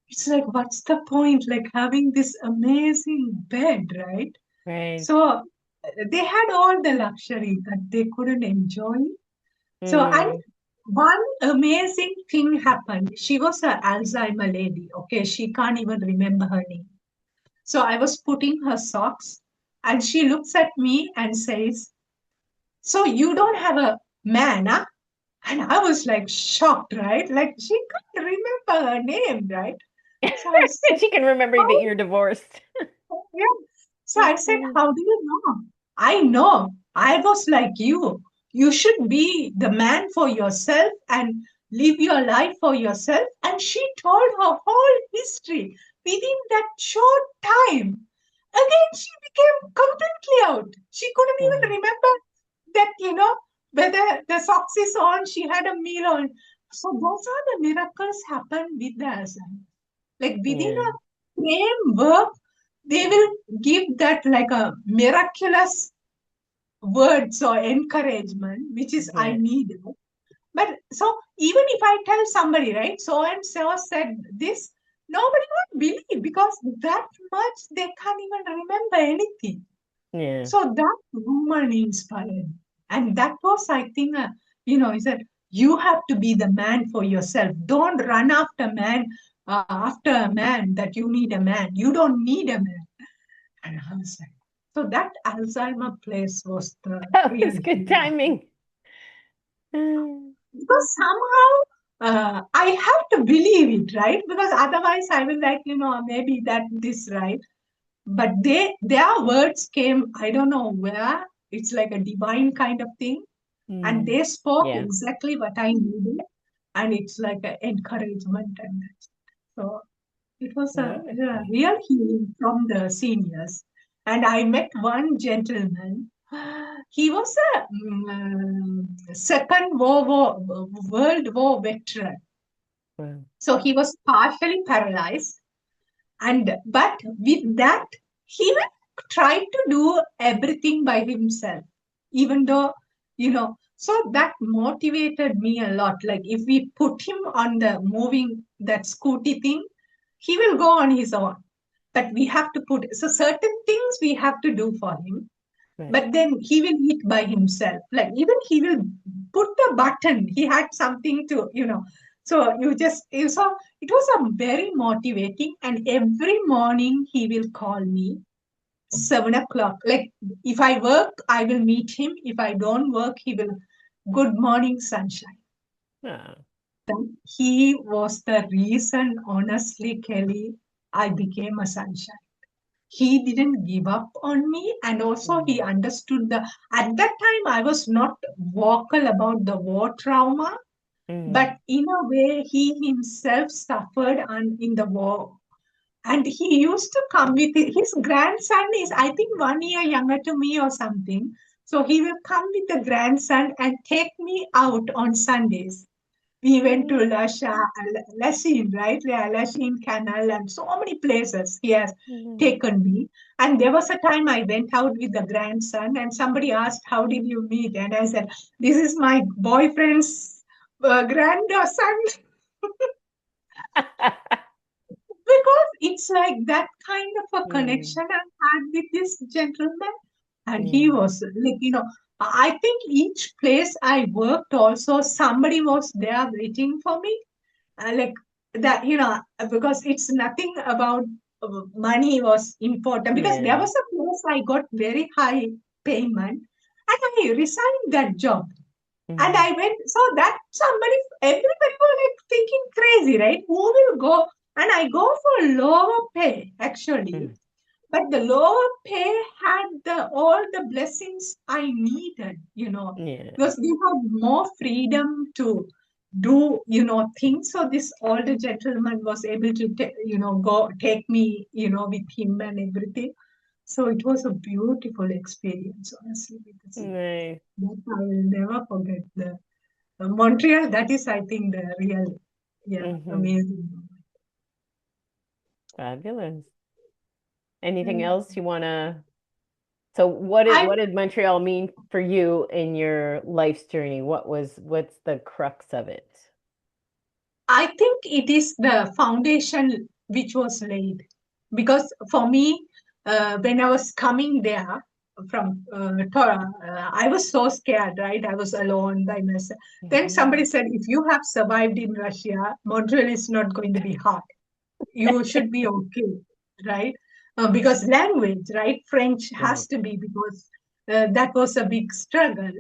it's like, what's the point? Like having this amazing bed, right? Right. So they had all the luxury that they couldn't enjoy. So, and Mm. one amazing thing happened. She was an Alzheimer lady. Okay, she can't even remember her name. So I was putting her socks, and she looks at me and says, "So you don't have a man, huh?" And I was like shocked, right? Like she couldn't remember her name, right? So I said, She can remember that "How?" you're divorced. Yeah. So I That's said, funny. how do you know? I know. I was like you. You should be the man for yourself and live your life for yourself. And she told her whole history within that short time. Again, she became completely out. She couldn't even Wow. remember that, whether the socks is on, she had a meal on. So those are the miracles happen with us. Like within Yeah. a framework, they will give that like a miraculous words or encouragement, which is I Right. need. But so even if I tell somebody, right, so and so said this, nobody would believe because that much they can't even remember anything. Yeah. So that woman inspired. And that was, I think, is that you have to be the man for yourself. Don't run after a man that you need a man. You don't need a man. And I was like, so that Alzheimer place was the That real was good healing. timing. Mm. Because somehow I have to believe it, right? Because otherwise I will like, maybe that this, right? But their words came, I don't know where. It's like a divine kind of thing, and Mm. they spoke Yeah. exactly what I needed, and it's like an encouragement, and so it was That was a great. real healing from the seniors. And I met one gentleman. He was a World War veteran, Wow. so he was partially paralyzed, and but with that he will try to do everything by himself, even though, so that motivated me a lot. Like if we put him on the moving that scooty thing, he will go on his own, but we have to put so certain things we have to do for him, Right. but then he will eat by himself. Like even he will put the button. He had something to, So you saw it was a very motivating. And every morning he will call me 7 o'clock. Like if I work, I will meet him. If I don't work, he will. Good morning, sunshine. Oh. Then he was the reason, honestly, Kelly, I became a sunshine. He didn't give up on me, and also he Mm. understood the at that time I was not vocal about the war trauma, Mm. but in a way he himself suffered in the war, and he used to come with his grandson is I think 1 year younger to me or something, so he will come with the grandson and take me out on Sundays. We went to Mm. Lachine, right? Yeah, Lachine Canal and so many places he has Mm. taken me. And there was a time I went out with the grandson, and somebody asked, "How did you meet?" And I said, "This is my boyfriend's grandson." Because it's like that kind of a Mm. connection I had with this gentleman. And he Yeah. was like, I think each place I worked also, somebody was there waiting for me, like that, because it's nothing about money was important, because there Yeah. was a place I got very high payment, and I resigned that job, and Mm. I went. So that everybody was like thinking crazy, right? Who will go? And I go for lower pay actually, Mm. but the lower pay had all the blessings I needed, Yeah. because we had more freedom to do, things. So this older gentleman was able to, go take me, with him and everything. So it was a beautiful experience, honestly. With the city. Nice. That I will never forget. The Montreal, that is, I think, the real, yeah, Mm-hmm. amazing. Fabulous. Anything Yeah. else you wanna? So I what did Montreal mean for you in your life's journey? What's the crux of it? I think it is the foundation which was laid. Because for me, when I was coming there from Torah, I was so scared, right? I was alone by myself. Then somebody Mhm. said, if you have survived in Russia, Montreal is not going to be hard. You should be okay, right? Because language, right? French has Right. to be, because that was a big struggle.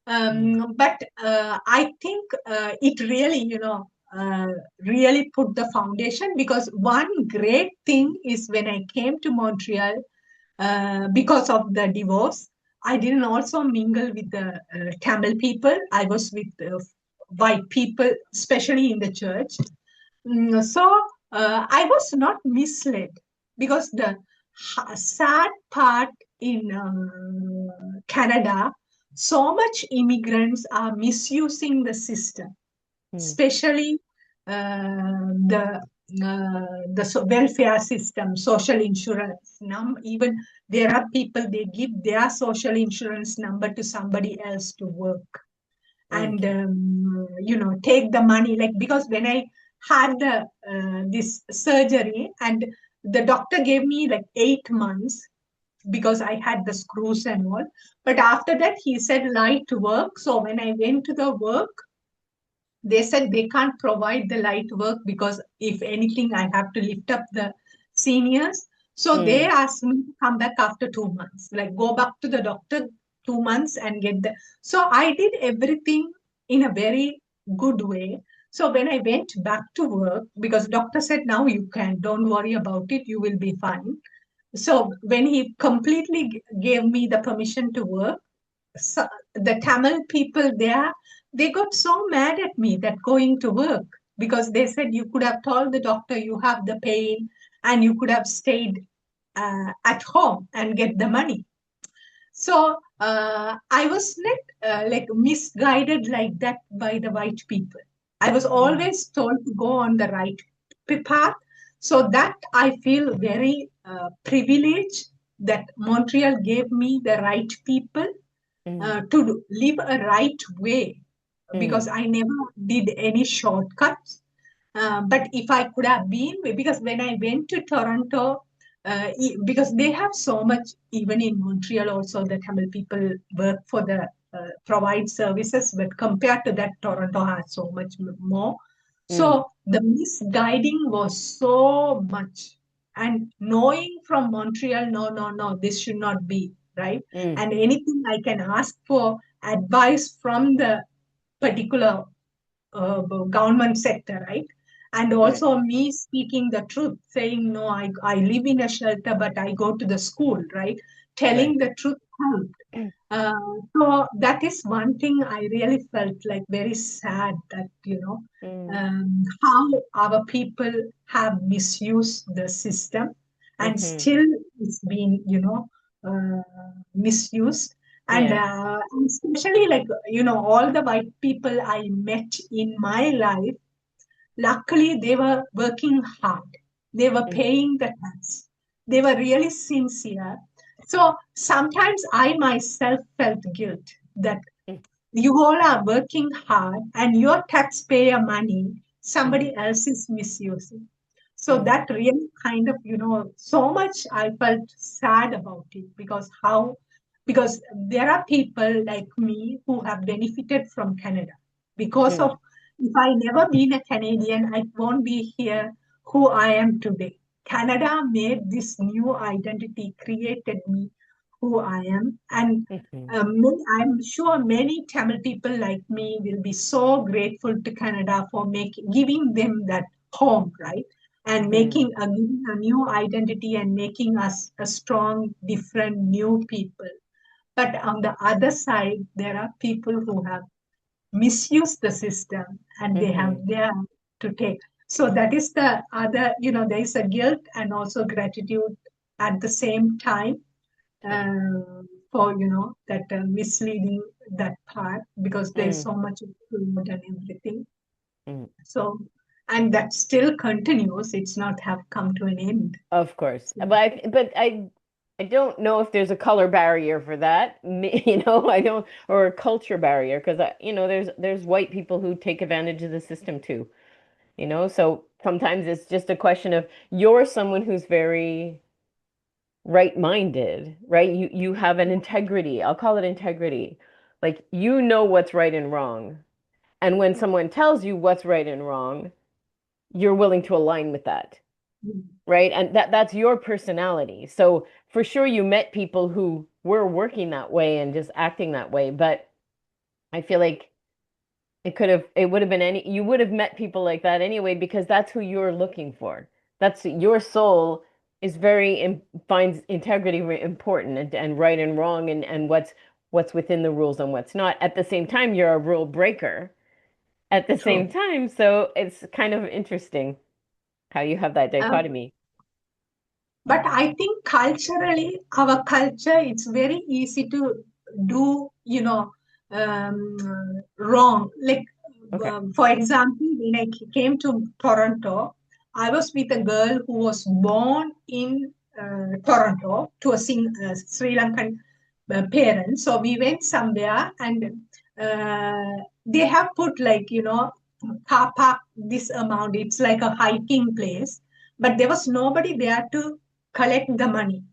Mm. But I think it really, really put the foundation, because one great thing is when I came to Montreal, because of the divorce, I didn't also mingle with the Tamil people. I was with white people, especially in the church. So I was not misled, because the sad part in Canada, so much immigrants are misusing the system, Mm. especially the welfare system, social insurance. Even there are people, they give their social insurance number to somebody else to work, and Okay. take the money, like, because when I had this surgery, and the doctor gave me like 8 months, because I had the screws and all. But after that, he said light work. So when I went to the work, they said they can't provide the light work, because if anything, I have to lift up the seniors. So they Mm. asked me to come back after 2 months, like go back to the doctor 2 months and get the. So I did everything in a very good way. So when I went back to work, because doctor said, now you can, don't worry about it, you will be fine. So when he completely gave me the permission to work, so the Tamil people there, they got so mad at me that going to work, because they said you could have told the doctor you have the pain, and you could have stayed at home and get the money. So I was not like misguided like that by the white people. I was Mm. always told to go on the right path. So that I feel very privileged that Montreal gave me the right people Mm. to live a right way, because Mm. I never did any shortcuts. But if I could have been, because when I went to Toronto, because they have so much, even in Montreal also, the Tamil people work for the provide services, but compared to that, Toronto has so much more. Mm. So the misguiding was so much. And knowing from Montreal, no, no, no, this should not be, right? Mm. And anything I can ask for advice from the particular government sector, right? And Right. also me speaking the truth, saying, no, I live in a shelter, but I go to the school, right? Telling Right. the truth helped. So that is one thing I really felt like very sad, that, Mm. how our people have misused the system, and Mm-hmm. still it's been, misused. And Yeah. especially, like, all the white people I met in my life, luckily they were working hard. They were Mm. paying the tax. They were really sincere. So sometimes I myself felt guilt that Mm. you all are working hard, and your taxpayer money Mm. somebody else is misusing. So Mm. that really kind of, so much I felt sad about it, because there are people like me who have benefited from Canada, because of, Mm. if I never been a Canadian, I won't be here who I am today. Canada made this new identity, created me who I am. And Mm-hmm. I'm sure many Tamil people like me will be so grateful to Canada for giving them that home, right? And Mm. giving a new identity, and making us a strong, different, new people. But on the other side, there are people who have misused the system, and they have Mm-hmm. there to take. So that is the other, there is a guilt and also gratitude at the same time, Okay. for that misleading that part, because there's Mm. so much food and everything. Mm. So, and that still continues, it's not have come to an end. Of course. So, But I don't know if there's a color barrier for that. I don't, or a culture barrier, because there's white people who take advantage of the system too. you know? So sometimes it's just a question of you're someone who's very right-minded, right? You have an integrity. I'll call it integrity. Like you know what's right and wrong. And when someone tells you what's right and wrong, you're willing to align with that, right? And that's your personality. So for sure you met people who were working that way and just acting that way, but I feel like it would have been you would have met people like that anyway because that's who you're looking for. That's your soul is finds integrity very important and right and wrong and what's within the rules and what's not. At the same time, you're a rule breaker at the same True. time, so it's kind of interesting how you have that Um, dichotomy. but I think culturally, our culture, it's very easy to do, wrong. Like, Okay. for example, when I came to Toronto, I was with a girl who was born in Toronto to a Sri Lankan parents. So we went somewhere and they have put like, car park this amount. It's like a hiking place, but there was nobody there to collect the money.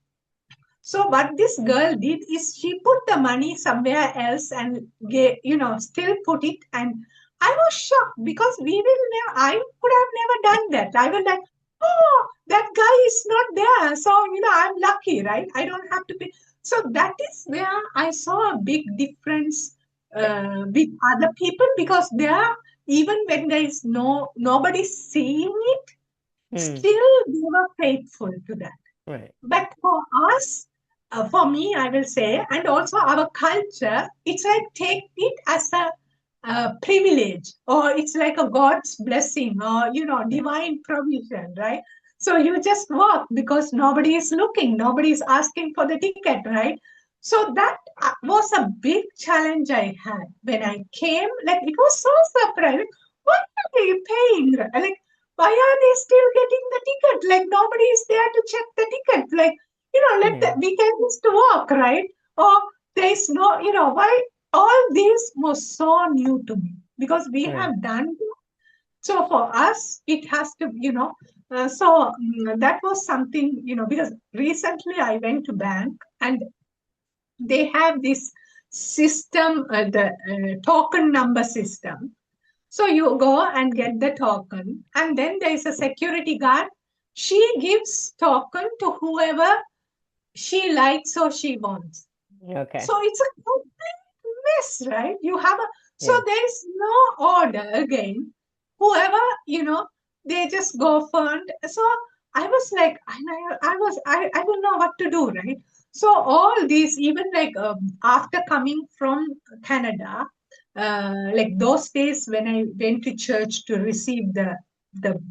So what this girl did is she put the money somewhere else and gave, still put it. And I was shocked because we will never, I could have never done that. I was like, oh, that guy is not there. So, I'm lucky, right? I don't have to pay. So that is where I saw a big difference with other people because there, even when there is nobody seeing it, Hmm. still they were faithful to that. Right. But for us, for me, I will say, and also our culture, it's like take it as a privilege, or it's like a God's blessing, or Yeah. divine provision, right? So you just walk because nobody is looking, nobody is asking for the ticket, right? So that was a big challenge I had when I came. Like it was so surprising. What are they paying? Like why are they still getting the ticket? Like nobody is there to check the ticket. Like, Yeah. we can just walk, right? Or there's no, why all this was so new to me because we Right. have done. So for us, it has to, so that was something, because recently I went to bank and they have this system, the token number system. So you go and get the token, and then there is a security guard. She gives token to whoever she likes or she wants. Okay. So it's a complete mess, right? You have a so Yeah. there is no order again. Whoever, they just go first. So I was like, I don't know what to do, right? So all these, even like after coming from Canada, like those days when I went to church to receive the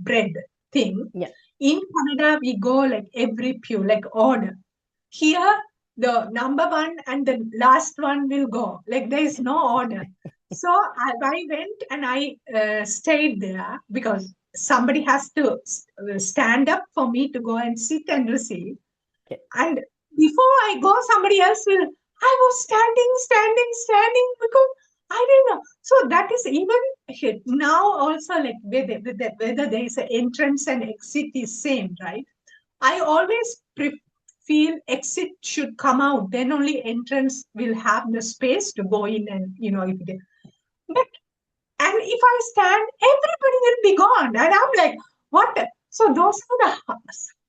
bread thing, Yeah. in Canada we go like every pew, like order. Here, the number one and the last one will go. Like there is no order. So I went and I stayed there because somebody has to stand up for me to go and sit and receive. Okay. And before I go, somebody else will. I was standing because I don't know. So that is even now also like whether there is an entrance and exit is same, right? I always feel exit should come out. Then only entrance will have the space to go in and if they, but and if I stand, everybody will be gone. And I'm like, what? So those are the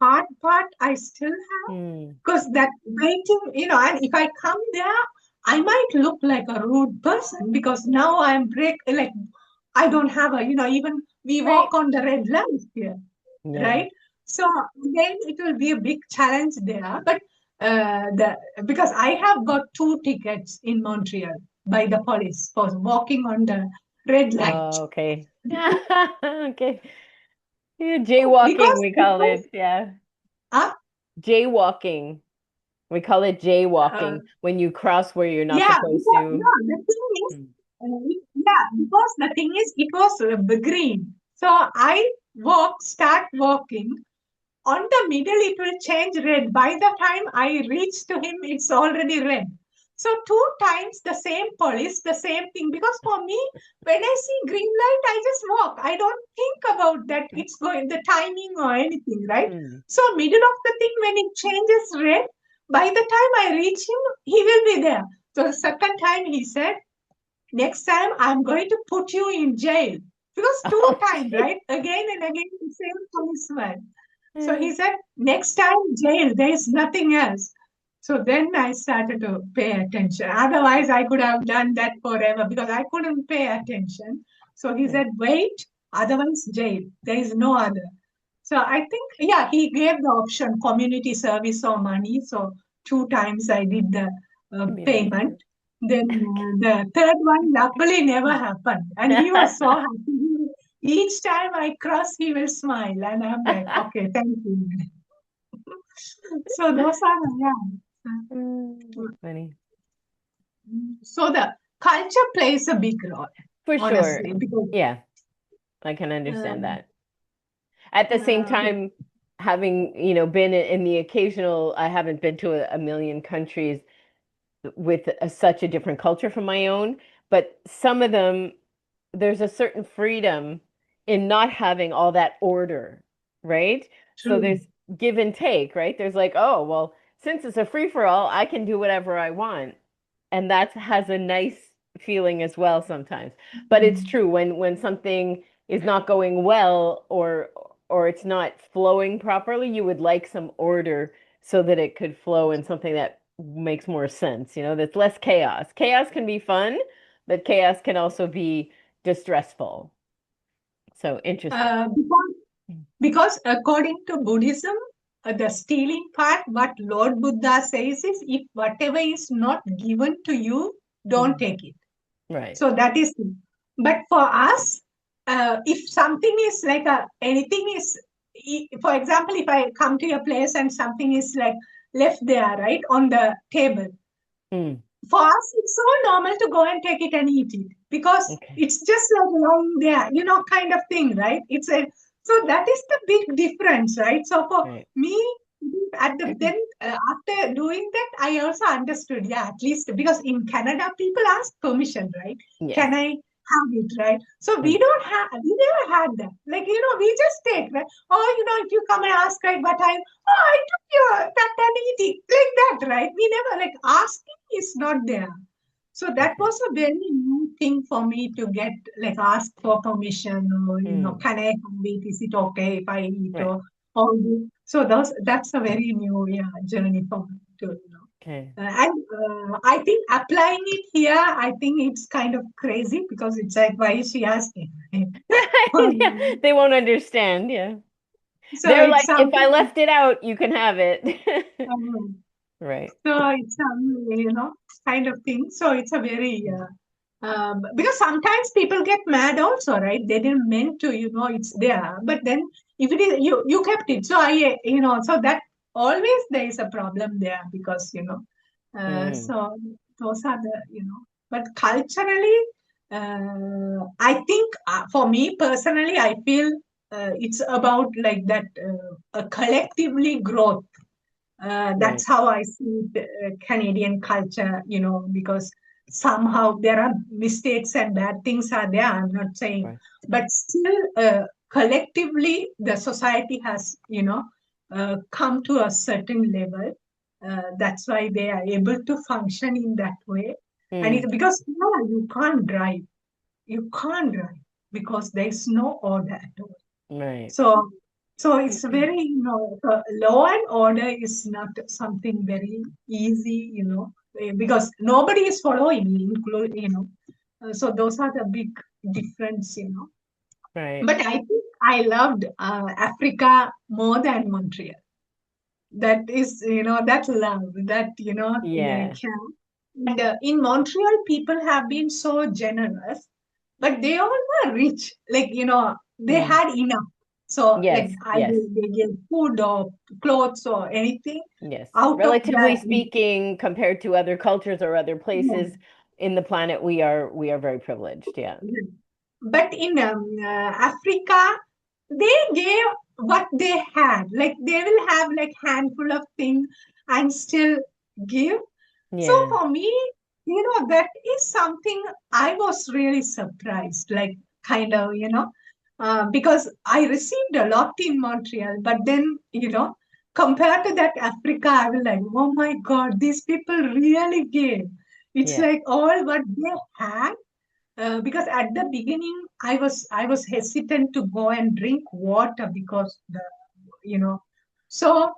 hard part I still have Hmm. because that waiting, and if I come there, I might look like a rude person because now I'm like I don't have even we Right. walk on the red light here, Yeah. right? So then it will be a big challenge there. But the because I have got two tickets in Montreal by the police for walking on the red light. Oh, okay. Okay. Yeah, jaywalking, we call Because it. Yeah. uh, Jaywalking. We call it uh, jaywalking when you cross where you're not yeah, supposed because to. no, the thing is, Hmm. yeah, because the thing is, it was green. So I start walking. On the middle, it will change red. By the time I reach to him, it's already red. So two times the same police, the same thing. Because for me, when I see green light, I just walk. I don't think about that it's going the timing or anything, right? Mm. So middle of the thing when it changes red, by the time I reach him, he will be there. So the second time he said, next time I'm going to put you in jail. Because two times, Okay. right? Again and again, the same policeman. So he said, next time jail, there is nothing else. So then I started to pay attention. Otherwise, I could have done that forever because I couldn't pay attention. So he Right. said, wait, otherwise jail. There is no other. So I think, yeah, he gave the option community service or money. So two times I did the payment. Community. Then the third one luckily never happened. And he was so happy. Each time I cross, he will smile. And I'm like, okay, thank you. So those are, yeah. That's funny. So the culture plays a big role, For sure. honestly, because Yeah, I can understand um, that. At the same uh, time, having, been in the occasional, I haven't been to a million countries with such a different culture from my own, but some of them, there's a certain freedom in not having all that order, right? So true. there's give and take, right? There's like, oh, well, since it's a free for all, I can do whatever I want. And that has a nice feeling as well sometimes. But it's Mm. true when something is not going well or it's not flowing properly, you would like some order so that it could flow in something that makes more sense, that's less chaos. Chaos can be fun, but chaos can also be distressful. So interesting. Because according to Buddhism, the stealing part, what Lord Buddha says is if whatever is not given to you, don't Mhm. take it. Right. So that is, but for us, if something is like anything is, for example, if I come to your place and something is like left there, right, on the table, Mm. for us, it's so normal to go and take it and eat it because Okay. it's just like lying there, kind of thing, right? So that is the big difference, right? So for Right. me, at the then after doing that, I also understood, yeah, at least because in Canada, people ask permission, right? Yes. Can I have it, right? So Mm. we never had that. Like, we just take, right? Or, if you come and ask, right, what I, oh, I took your that and eat it, like that, right? We never, like, asking is not there. So that Okay. was a very new thing for me to get, like, ask for permission or, Mm. can I have it? Is it okay if I eat Right. so that's a very new, yeah, journey for me to. Okay. And I think applying it here, I think it's kind of crazy because it's like, why is she asking? Yeah, they won't understand. Yeah. So They're it's like, if I something. left it out, you can have it. um, Right. So it's kind of thing. So it's a very because sometimes people get mad also, right? They didn't meant to, it's there. But then if it is you kept it, so so that always there is a problem there because Mm. so those are the But culturally, I think for me personally, I feel it's about like that a collectively growth Right. that's how I see the Canadian culture, because somehow there are mistakes and bad things are there. I'm not saying, Right. but still, collectively, the society has, come to a certain level. That's why they are able to function in that way. And Mm. it's because no, you can't drive. You can't drive because there's no order at all. Right. So, so it's very, law and order is not something very easy, because nobody is following, including, so those are the big difference. Right. But I think I loved Africa more than Montreal. That is, that love, that, they Yeah. can. And in Montreal, people have been so generous, but they all were rich. Like, they Mm. had enough. So, like, Yes. Yes. either they gave food or clothes or anything Yes. out of Relatively that. speaking, compared to other cultures or other Yeah. places in the planet, we are very privileged. Yeah. But in Africa, they gave what they had. Like, they will have like handful of things and still give. So Yeah. for me, that is something I was really surprised, like kind of, because I received a lot in Montreal, but then, compared to that Africa, I was like, oh my God, these people really gave. It's Yeah. like all what they had. Because at the beginning, I was hesitant to go and drink water because you know, so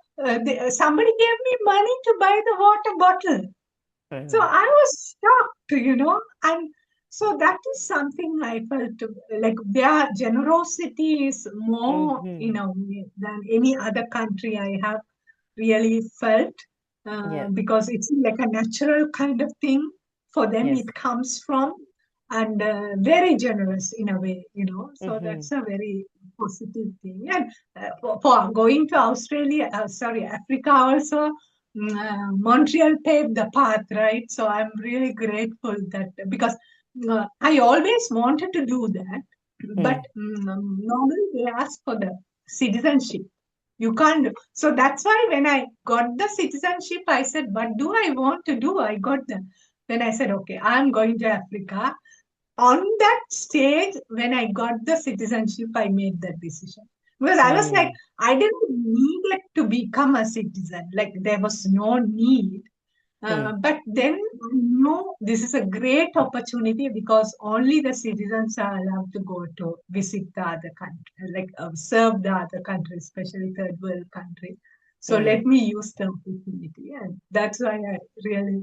somebody gave me money to buy the water bottle, so Uh-huh. I was shocked, and so that is something I felt like their generosity is more in Mm-hmm. a way than any other country I have really felt, Yeah. because it's like a natural kind of thing for them Yes. it comes from, and very generous in a way, so Mm-hmm. that's a very positive thing. And for going to Australia, sorry, Africa also, Montreal paved the path, right? So I'm really grateful that, because I always wanted to do that, but Mm. normally they ask for the citizenship. You can't do. So that's why when I got the citizenship, I said, "What do I want to do?" I got the. Then I said, "Okay, I'm going to Africa." On that stage, when I got the citizenship, I made that decision. Because I was like, Mm. I didn't need it to become a citizen. Like there was no need. Mm. But then I know this is a great opportunity because only the citizens are allowed to go to visit the other country, like serve the other country, especially third world country. So Mm. let me use the opportunity, and that's why I really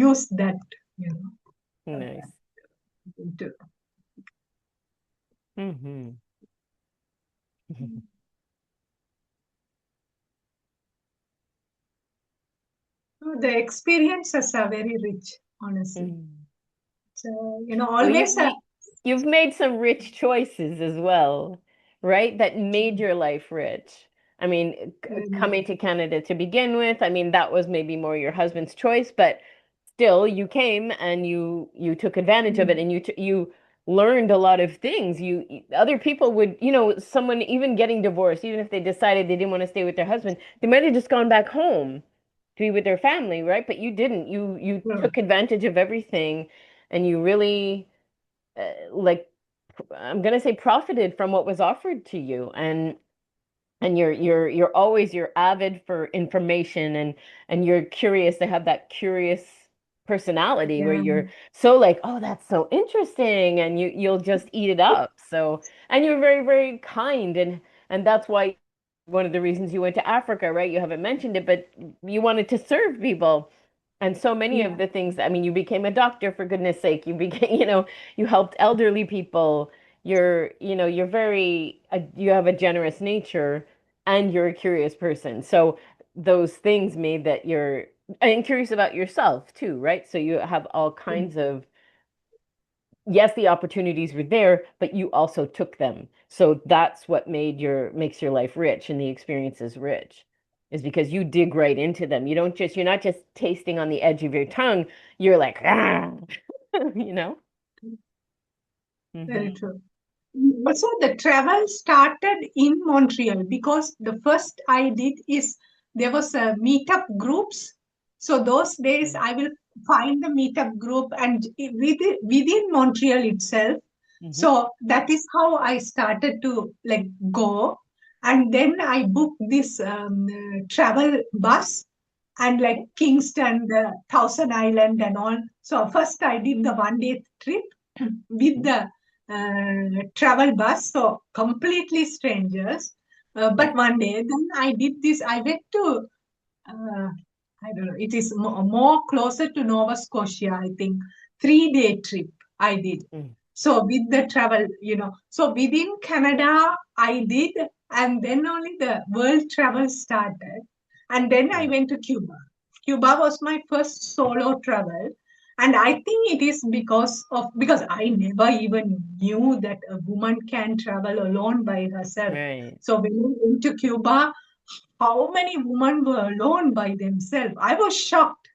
used that, you know, Nice. to, Mm-hmm. the experiences are very rich, honestly. Mm. So, Well, always you've made some rich choices as well, right? That made your life rich. I mean, coming to Canada to begin with, I mean, that was maybe more your husband's choice, but still you came and you took advantage of it and you learned a lot of things. Other people would, someone even getting divorced, even if they decided they didn't want to stay with their husband, they might have just gone back home to be with their family, right? But you didn't. You took advantage of everything and you really like I'm gonna say profited from what was offered to you, and you're always you're avid for information, and you're curious to have that curious personality where yeah, you're so like, oh, that's so interesting, and you'll just eat it up. So, and you're very, very kind, and that's why one of the reasons you went to Africa, right? You haven't mentioned it, but you wanted to serve people. And so many of yeah, the things, I mean, you became a doctor for goodness sake. You became, you helped elderly people. You're very, you have a generous nature and you're a curious person. So those things made that you're, and curious about yourself too, right? So you have all kinds of, yes, the opportunities were there, but you also took them. So that's what makes your life rich and the experiences rich, is because you dig right into them. You're not just tasting on the edge of your tongue. You're like, ah, you know? very Hmm. true. Also, the travel started in Montreal because the first I did is there was a meetup groups. So those days I will find the meetup group and within Montreal itself. Hmm. So that is how I started to like go. And then I booked this travel bus and like Kingston, the Thousand Island and all. So first I did the 1 day trip with the travel bus, so completely strangers. Yeah. But one day, then I did this. I went to uh, I don't know. It is more closer to Nova Scotia, I think. 3 day trip I did. Mm. So with the travel, so within Canada I did, and then only the world travel started. And then I Wow. went to Cuba. Cuba was my first solo travel. And I think it is because I never even knew that a woman can travel alone by herself. Right. So when I went to Cuba, how many women were alone by themselves? I was shocked.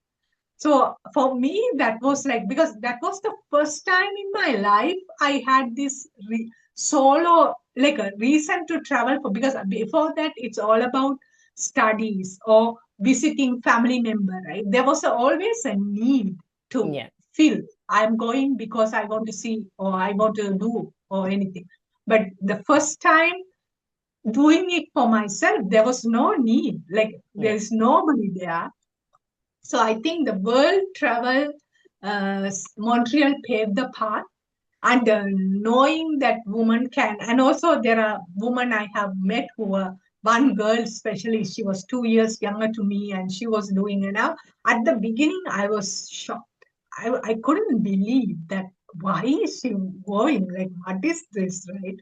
So for me, that was like, because that was the first time in my life I had this solo, like a reason to travel for, because before that, it's all about studies or visiting family member, right? There was always a need to Yeah. feel I'm going because I want to see or I want to do or anything. But the first time doing it for myself, there was no need. Like there Yeah. is nobody there. So I think the world travel, Montreal paved the path, and knowing that woman can, and also there are women I have met who were one girl, especially she was 2 years younger to me, and she was doing it now. At the beginning, I was shocked. I couldn't believe that. Why is she going? Like, what is this, right?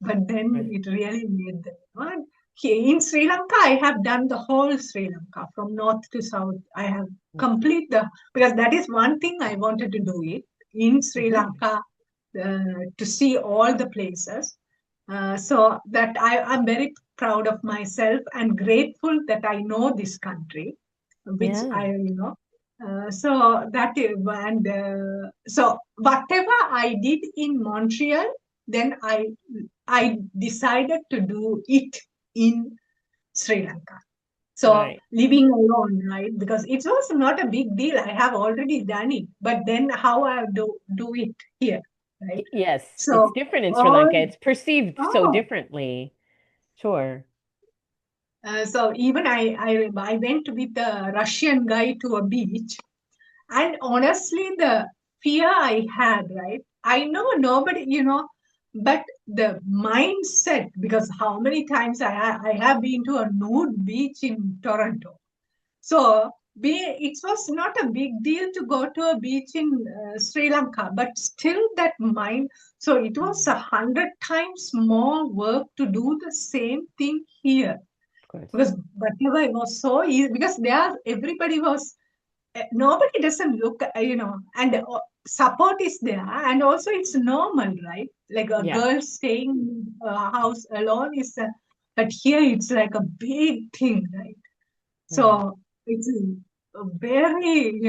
But then Right. it really made them. And in Sri Lanka, I have done the whole Sri Lanka from north to south. I have complete the because that is one thing I wanted to do it in Sri Mm-hmm. Lanka to see all the places. So that I'm very proud of myself and grateful that I know this country, which Yeah. so that is, and so whatever I did in Montreal, then I decided to do it in Sri Lanka. So Right. living alone, right? Because it was not a big deal. I have already done it, but then how I do it here, right? Yes, it's So different in Sri all Lanka. It's perceived so oh, differently. Sure. so even I went with a Russian guy to a beach, and honestly, the fear I had, right? I know nobody, but the mindset, because how many times I have been to a nude beach in Toronto. So it was not a big deal to go to a beach in Sri Lanka, but still that mind. So it was Mm, 100 times more work to do the same thing here of course. because whatever it was so easy because there everybody was nobody doesn't look and support is there and also it's normal, right? Like a Yeah. girl staying in a house alone is but here it's like a big thing, right? Yeah. So it's a very,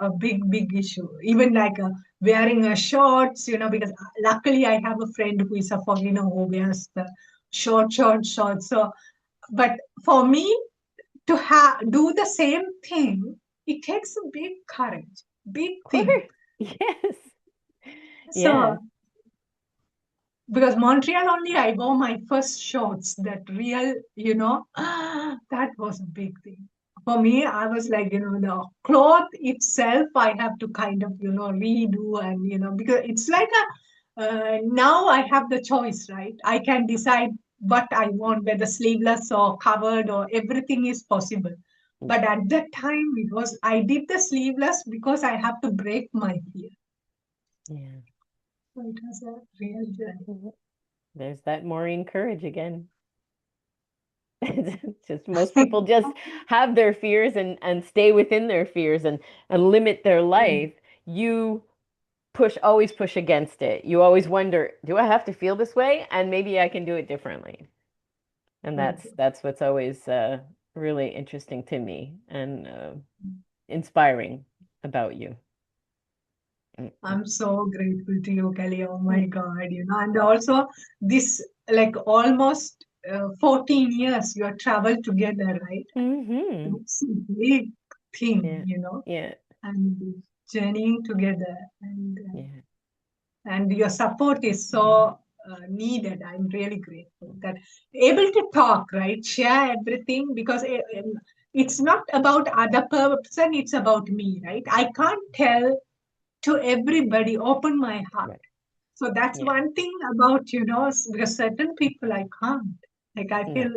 a big issue. Even like wearing a shorts, because luckily I have a friend who is a foreigner who wears the shorts. So, but for me to do the same thing, it takes a big courage, big Of thing. course. Yes. Yeah. So because Montreal only I wore my first shorts, that real, that was a big thing. For me, I was like, the cloth itself, I have to kind of, redo and, because it's like now I have the choice, right? I can decide what I want, whether sleeveless or covered or everything is possible. But at that time, I did the sleeveless because I have to break my fear. Yeah. So it was a real journey. Mhm. There's that Maureen courage again. It's just most people just have their fears and stay within their fears and limit their life. You always push against it. You always wonder, do I have to feel this way? And maybe I can do it differently. And that's what's always really interesting to me and inspiring about you. Mm, I'm so grateful to you, Kelly. Oh my mm. God, and also this like almost 14 years you have traveled together, right? Mm-hmm. It's a big thing, Yeah. Yeah. and journeying together, Yeah. and your support is so needed. I'm really grateful that able to talk, right? Share everything because it's not about other person, it's about me, right? I can't tell to everybody, open my heart. Right. So that's Yeah. one thing about, because certain people I can't. Like I No. feel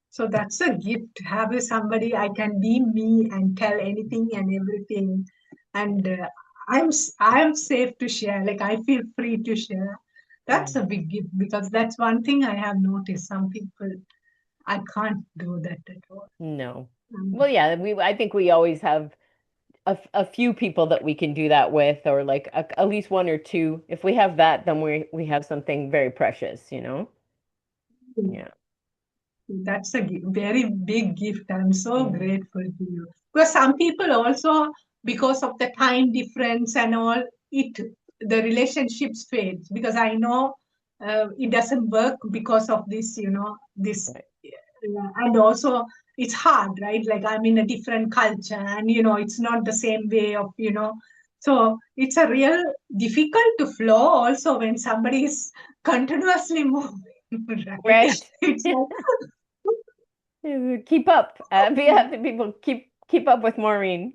so that's a gift to have with somebody I can be me and tell anything and everything. And I'm safe to share. Like I feel free to share. That's a Yeah. big gift because that's one thing I have noticed. Some people I can't do that at all. No. Um, Well, yeah, I think we always have a few people that we can do that with, or like at least one or two. If we have that, then we have something very precious, you know? Yeah. That's a very big gift. I'm so Yeah. grateful to you. Because some people also, because of the time difference and all, the relationships fades. Because I know it doesn't work because of this, this, Right. and also it's hard, right? Like I'm in a different culture, and it's not the same way of, so it's a real difficult to flow also when somebody is continuously moving, right? Right. It's like, Keep up. We have to people keep up with Maureen.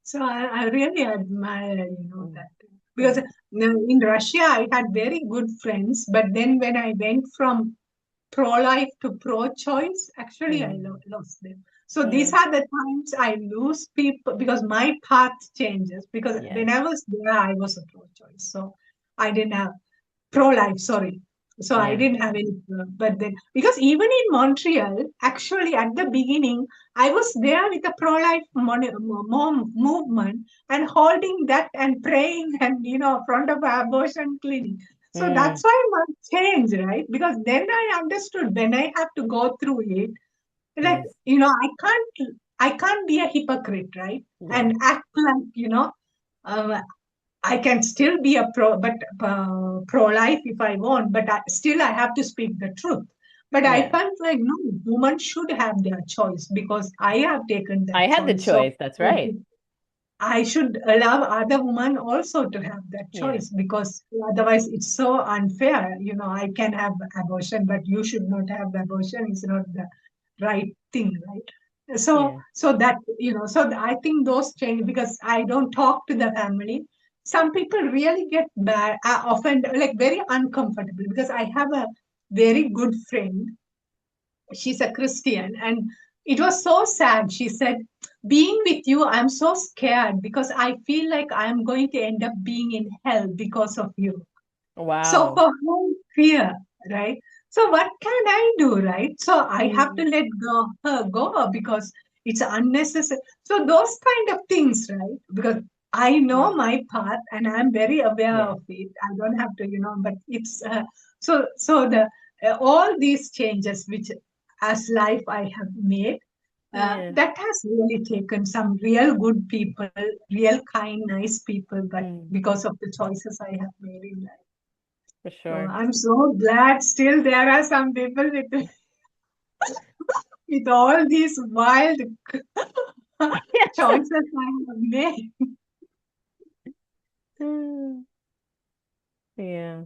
so I really admire, Mm, that. Because mm, in Russia, I had very good friends, but then when I went from pro-life to pro-choice, actually I mm, lost them. So these yeah. are the times I lose people because my path changes. Because Yes. when I was there, I was a pro-choice, so I didn't have pro-life. Sorry, so I Yeah. didn't have any. But then, because even in Montreal, actually at the beginning, I was there with the pro-life movement and holding that and praying and front of an abortion clinic. So Mm, that's why my change, right? Because then I understood when I have to go through it, like yes. I can't be a hypocrite, right? Yeah. And act like uh, I can still be a pro-life if I want, but still I have to speak the truth. But I Yeah. felt like no, women should have their choice because I have taken that I had the choice. So choice. That's right. I should allow other women also to have that Yeah. choice because otherwise it's so unfair. I can have abortion, but you should not have abortion. It's not the right thing, right? So, Yeah. so that so I think those change because I don't talk to the family. Some people really get bad, often like very uncomfortable because I have a very good friend. She's a Christian, and it was so sad. She said, being with you, I'm so scared because I feel like I'm going to end up being in hell because of you. So Wow. for her, fear, right? So what can I do, right? So I have to Mm, let her go because it's unnecessary. So those kind of things, right? Because I mm, know my path and I'm very aware yeah. of it. I don't have to, but it's so the all these changes which as life I have made. Yeah. That has really taken some real good people, real kind, nice people, but Mm, because of the choices I have made in life. for So sure. I'm so glad still there are some people with all these wild Yes. choices I have made. Mm, yeah.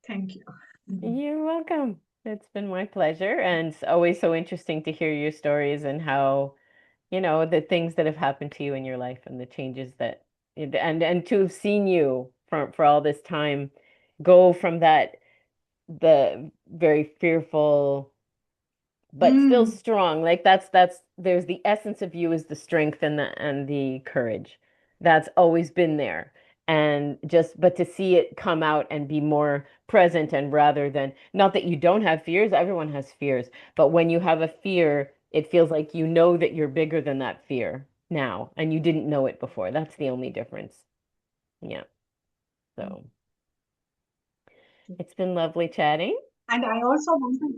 Thank you. You're welcome. It's been my pleasure. And it's always so interesting to hear your stories and how, the things that have happened to you in your life and the changes that, and to have seen you for all this time go from the very fearful but still Mm, strong. Like that's there's the essence of you is the strength and the courage. That's always been there. And just but to see it come out and be more present and rather than not that you don't have fears, everyone has fears, but when you have a fear, it feels like you know that you're bigger than that fear now and you didn't know it before. That's the only difference. Yeah. So, it's been lovely chatting. and I also want to,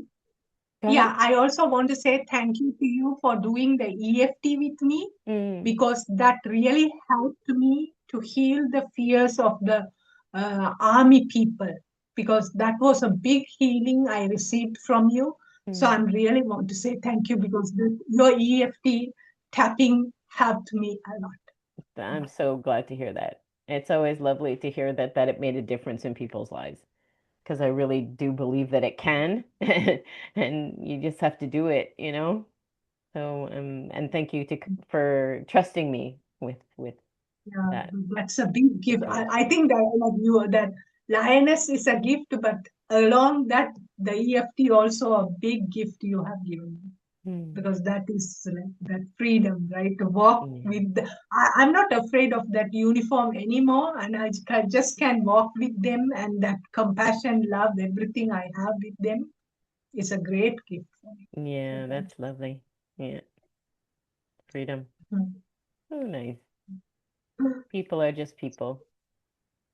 Go ahead. yeah, I also want to say thank you to you for doing the EFT with me Mm, because that really helped me to heal the fears of the army people because that was a big healing I received from you. So mm. I'm really want to say thank you because your EFT tapping helped me a lot. I'm so glad to hear that. It's always lovely to hear that it made a difference in people's lives because I really do believe that it can, and you just have to do it. So and thank you for trusting me with Yeah, that. that's a big gift. It's I, always I think that like you that lioness is a gift, but along that the EFT also a big gift you have given me mm, because that is like that freedom, right? To walk yeah, with I'm not afraid of that uniform anymore, and I just can walk with them, and that compassion, love, everything I have with them is a great gift for me. So yeah, thank that's lovely. Yeah, freedom. you. Oh, nice. Mm. People are just people.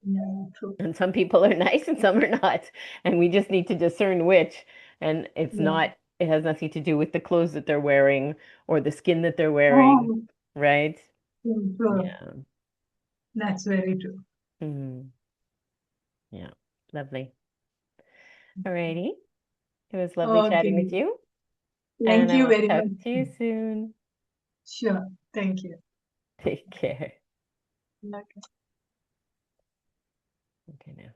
Yeah, true. And some people are nice and some are not. And we just need to discern which. And Yeah. it has nothing to do with the clothes that they're wearing or the skin that they're wearing, Oh, right? true. Yeah. That's very true. Hmm. Yeah. Lovely. Alrighty. It was lovely chatting with Okay. you, and Thank I you will very talk much. to you soon. Sure. Thank you. Take care. Okay. Okay, now.